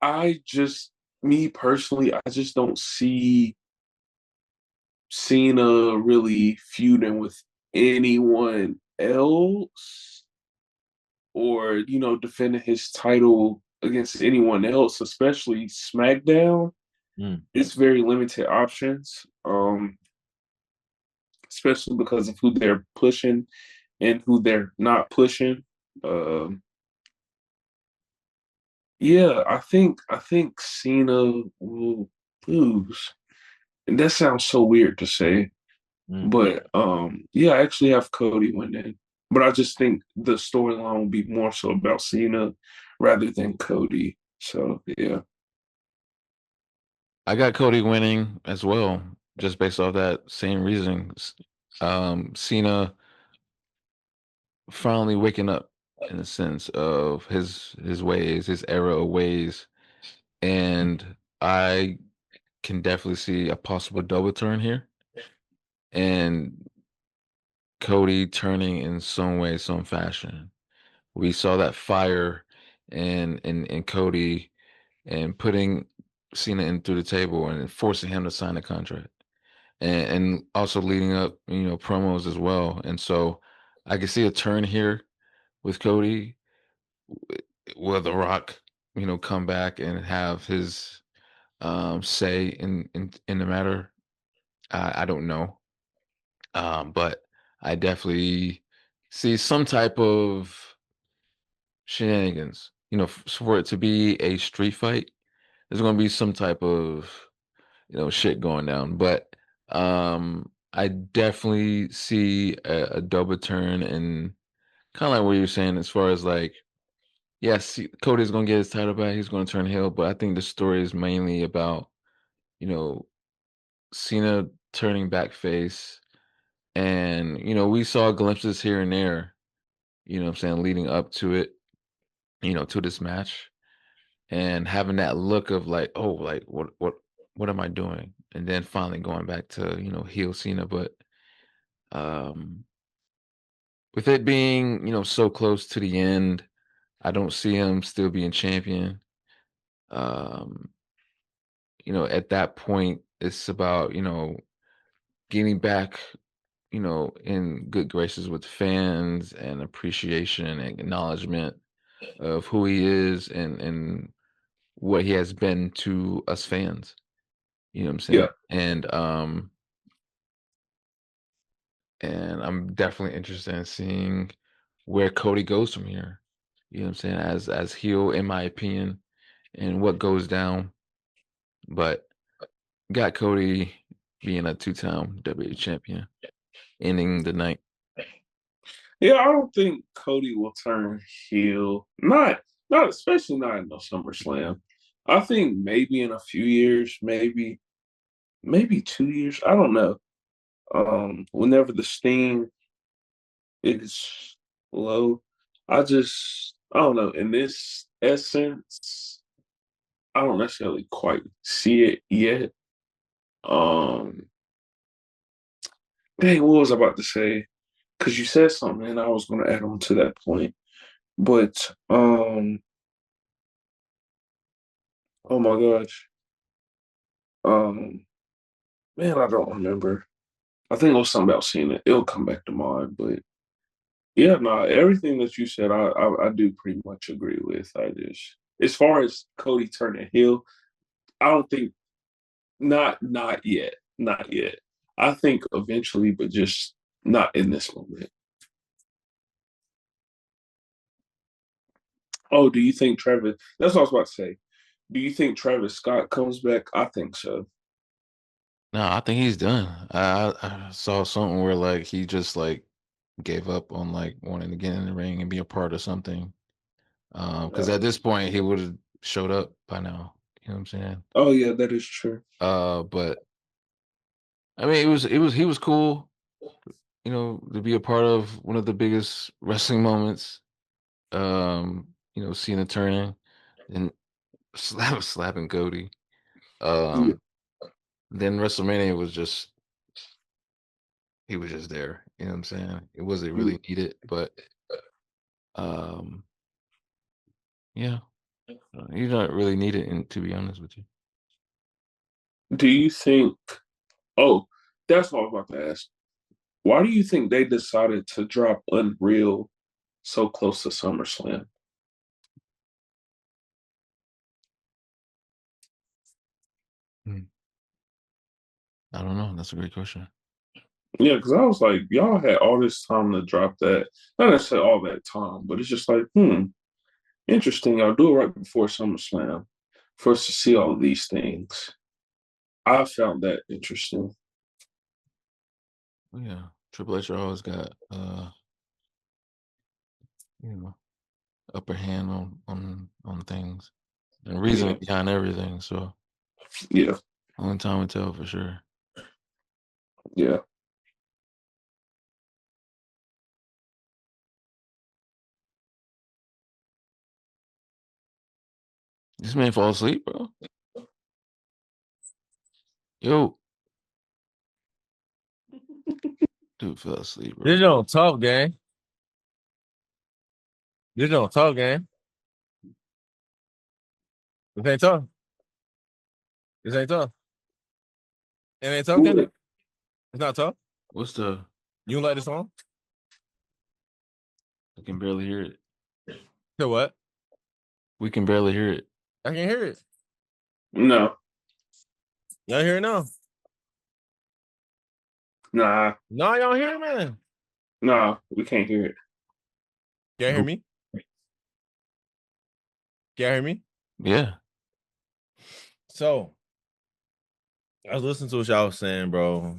I just, me personally, I just don't see Cena really feuding with anyone else or, defending his title against anyone else, especially SmackDown. Mm. It's very limited options, especially because of who they're pushing and who they're not pushing. Um, yeah, I think Cena will lose. And that sounds so weird to say, Mm. but yeah, I actually have Cody winning. But I just think the storyline will be more so about Cena rather than Cody. So yeah. I got Cody winning as well, just based off that same reason. Cena finally waking up in a sense of his ways, his era of ways, and I can definitely see a possible double turn here, and Cody turning in some way, some fashion. We saw that fire in Cody and putting Cena in through the table and forcing him to sign a contract. And also leading up, promos as well. And so I can see a turn here with Cody. Will The Rock, come back and have his say in the matter? I don't know, but I definitely see some type of shenanigans. For it to be a street fight, there's going to be some type of shit going down. But I definitely see a double turn and kind of like what you're saying as far as like, yes, Cody's gonna get his title back. He's gonna turn heel, but I think the story is mainly about you know Cena turning back face And, we saw glimpses here and there, what I'm saying, leading up to it, to this match and having that look of like, oh, like what am I doing? And then finally going back to, heel Cena. But um with it being, so close to the end, I don't see him still being champion. Um, at that point, it's about, getting back, in good graces with fans and appreciation and acknowledgement of who he is and what he has been to us fans. You know what I'm saying? Yeah. And I'm definitely interested in seeing where Cody goes from here. You know what I'm saying? As heel, in my opinion, and what goes down. But got Cody being a two-time WWE champion, ending the night. Yeah, I don't think Cody will turn heel. Not especially not in no SummerSlam. I think maybe in a few years, maybe 2 years. I don't know. Whenever the steam is low, I don't know. In this essence, I don't necessarily quite see it yet. Um, Dang, what was I about to say? Because you said something, and I was going to add on to that point. But oh my gosh, um, man, I don't remember. I think it was something about seeing it. It'll come back to mind. But yeah, no, everything that you said, I do pretty much agree with. As far as Cody turning heel, I don't think not yet, not yet. I think eventually, but just not in this moment. Oh, do you think Travis? That's what I was about to say. Do you think Travis Scott comes back? I think so. No, I think he's done. I saw something where like he just like gave up on like wanting to get in the ring and be a part of something. Because Uh, at this point he would have showed up by now. You know what I'm saying? oh yeah, that is true. But I mean, he was cool. To be a part of one of the biggest wrestling moments. Cena turning and slapping Cody. Yeah. Um, then WrestleMania was just he was just there. You know what I'm saying? It wasn't Yeah. really needed, but um, yeah, you don't really need it. And to be honest with you, Do you think? Oh, that's what I was about to ask. Why do you think they decided to drop Unreal so close to SummerSlam? Hmm. I don't know. That's a great question. Yeah, because I was like, y'all had all this time to drop that. Not necessarily all that time, but it's just like, interesting. Y'all do it right before SummerSlam for us to see all of these things. I found that interesting. Well, yeah, Triple H always got you know upper hand on things and reasoning Yeah, behind everything. So yeah, only time will tell for sure. yeah. This man fall asleep, bro. Yo, dude fell asleep, This bro. don't talk, gang. This don't talk, gang. This ain't talk. This ain't talk. It ain't talking. Who- It's not talk. What's the? You don't like this song? I can barely hear it. Hear what? We can barely hear it. I can hear it. No, Y'all hear it now? nah, No, y'all hear it, man. nah. We can't hear it. Y'all hear Nope. me? Y'all hear me? Yeah. So I was listening to what y'all was saying, bro.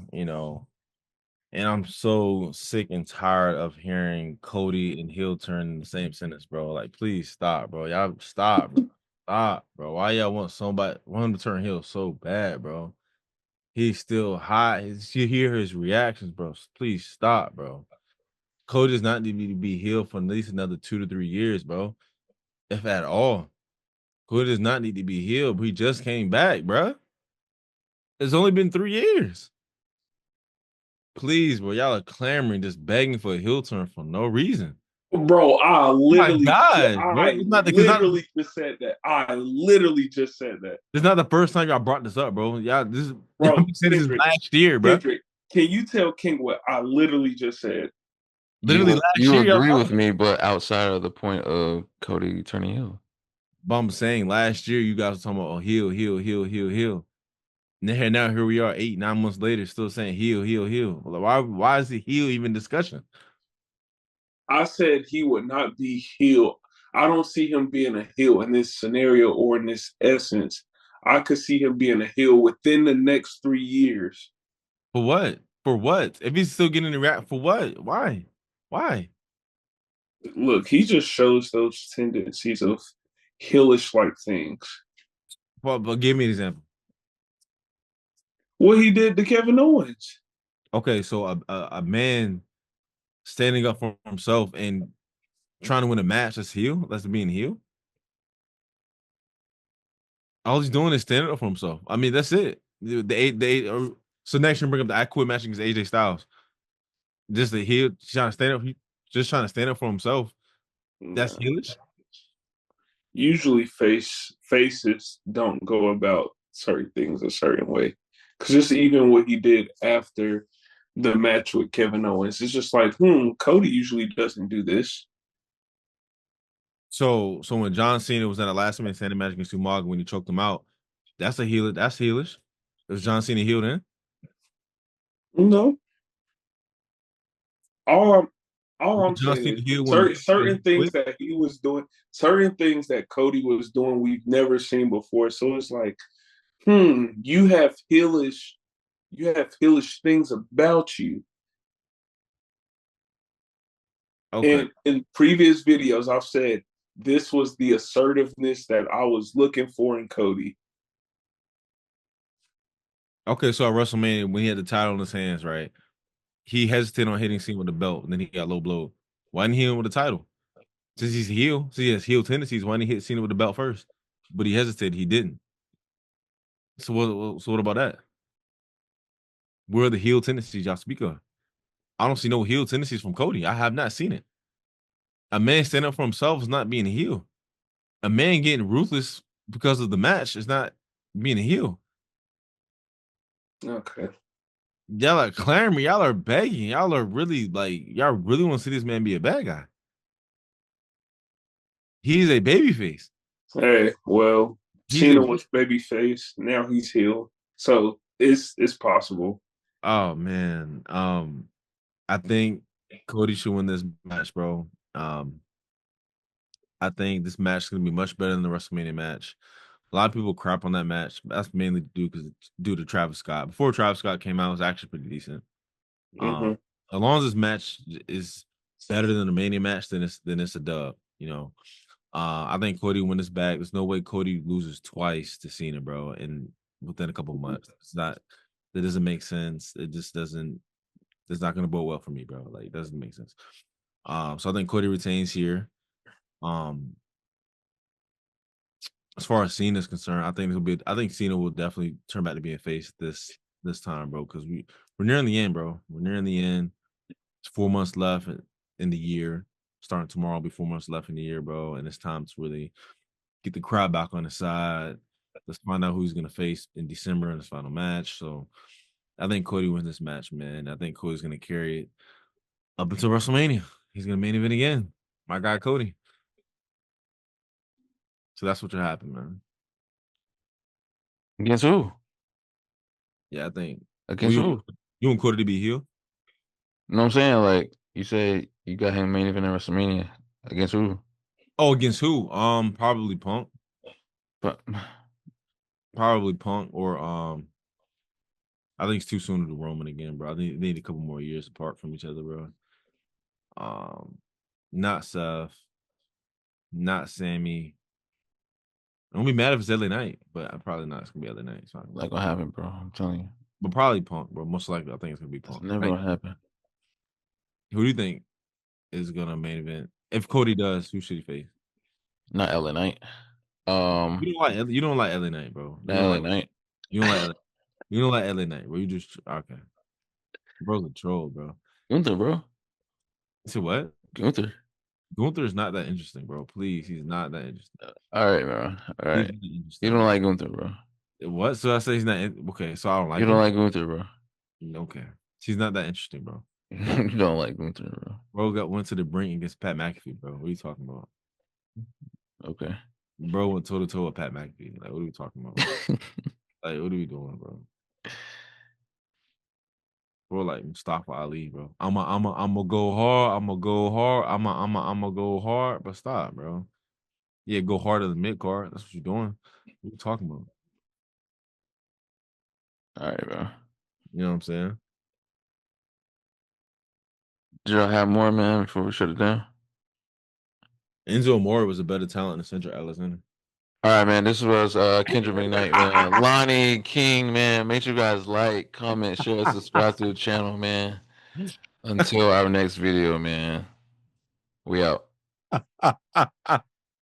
And I'm so sick and tired of hearing Cody and Hill turn in the same sentence, bro. Like, please stop, bro. Y'all stop, bro. Stop, bro. Why y'all want him to turn heel so bad, bro? He's still hot. You hear his reactions, bro. Please stop, bro. Cody does not need to be healed for at least another 2 to 3 years, bro. If at all. Cody does not need to be healed. He just came back, bro. It's only been 3 years. Please, bro. Y'all are clamoring, just begging for a heel turn for no reason. Bro, Oh my God, bro. I literally just said that. I literally just said that. This is not the first time y'all brought this up, bro. Y'all, y'all Bro, been saying this is last year, bro. Kendrick, can you tell King what I literally just said? Literally last You year, agree y'all. with me, but outside of the point of Cody turning heel. But I'm saying last year you guys were talking about heel. And then now here we are 8, 9 months later, still saying heel. Why is the heel even discussion? I said he would not be heel. I don't see him being a heel in this scenario or in this essence. I could see him being a heel within the next 3 years. For what? For what? If he's still getting the rap, for what? Why? Look, he just shows those tendencies of heelish like things. Well, but give me an example. What he did to Kevin Owens. Okay, so a man standing up for himself and trying to win a match, that's heel. That's being heel. All he's doing is standing up for himself. I mean, that's it. So next year, bring up the I Quit match against AJ Styles. Just the heel trying to stand up. Just trying to stand up for himself. That's heelish. Usually, faces don't go about certain things a certain way. Because just even what he did after the match with Kevin Owens, it's just like, Cody usually doesn't do this. So when John Cena was in a last minute standing match against Umaga when he choked him out, that's a heel. That's heelish. Was John Cena healed in? No. All I'm John saying Cena is healed when certain things quit? that he was doing, certain things that Cody was doing, we've never seen before. So it's like, you have heelish things about you. Okay. And in previous videos, I've said this was the assertiveness that I was looking for in Cody. Okay, so at WrestleMania, when he had the title in his hands, right? He hesitated on hitting Cena with the belt, and then he got low blow. Why didn't he hit him with the title? Since he's a heel, so he has heel tendencies. Why didn't he hit Cena with the belt first? But he hesitated. He didn't. So what about that? Where are the heel tendencies y'all speak of? I don't see no heel tendencies from Cody. I have not seen it. A man standing up for himself is not being a heel. A man getting ruthless because of the match is not being a heel. Okay. Y'all are clamoring. Y'all are begging. Y'all are really y'all really want to see this man be a bad guy. He's a babyface. Hey, well, Cena was babyface. Now he's heel. So it's possible. Oh man. I think Cody should win this match, bro. I think this match is gonna be much better than the WrestleMania match. A lot of people crap on that match. But that's mainly due to Travis Scott. Before Travis Scott came out, it was actually pretty decent. Mm-hmm. As long as this match is better than the Mania match, then it's a dub. You know, I think Cody win this back. There's no way Cody loses twice to Cena, bro, and within a couple months. It's not. That doesn't make sense. It just doesn't. It's not going to bode well for me, bro. Like, it doesn't make sense. So I think Cody retains here. As far as Cena is concerned, I think Cena will definitely turn back to being face this time, bro. Because we're nearing the end, bro. We're nearing the end. It's 4 months left in the year. Starting tomorrow, will be 4 months left in the year, bro. And it's time to really get the crowd back on the side. Let's find out who he's gonna face in December in his final match. So I think Cody wins this match, man. I think Cody's gonna carry it up until WrestleMania. He's gonna main event again. My guy Cody. So that's what should happen, man. Against who? Yeah, I think. Against who? You want Cody to be heel? You know what I'm saying? Like you said, you got him main event in WrestleMania. Against who? Oh, against who? Probably Punk. But Probably Punk or I think it's too soon to do Roman again, bro. I think they need a couple more years apart from each other, bro. Not Seth, not Sammy. I'm gonna be mad if it's LA Night, but I'm probably not. It's gonna be LA Night. So like what happened, bro? I'm telling you. But probably Punk, bro. Most likely, I think it's gonna be It's Punk. never Right? gonna happen. Who do you think is gonna main event? If Cody does, who should he face? Not LA Knight. You don't like LA Knight, bro. Not LA Knight. You don't like you don't like LA Knight, bro. You just okay. Bro's a troll, bro. Gunther, bro. You said what? Gunther. Gunther's not that interesting, bro. Please, he's not that interesting. All right, bro. All right. You don't like Gunther, bro. What? So I say he's not okay. So I don't like You him. don't like Gunther, bro. Okay, he's not that interesting, bro. You don't like Gunther, bro. Went to the brink against Pat McAfee, bro. What are you talking about? Okay. Bro went toe to toe with Pat McAfee. Like, what are we talking about? Like, what are we doing, bro? Bro, like Mustafa Ali, bro. I'ma go hard. I'ma go hard. I'ma go hard. But stop, bro. Yeah, go harder than mid card. That's what you're doing. What are you talking about? All right, bro. You know what I'm saying? Do y'all have more, man, before we shut it down? Enzo Amore was a better talent than Central Alexander. All right, man. This was Kendrick McKnight, man. Lonnie King, man. Make sure you guys like, comment, share, subscribe to the channel, man. Until our next video, man. We out.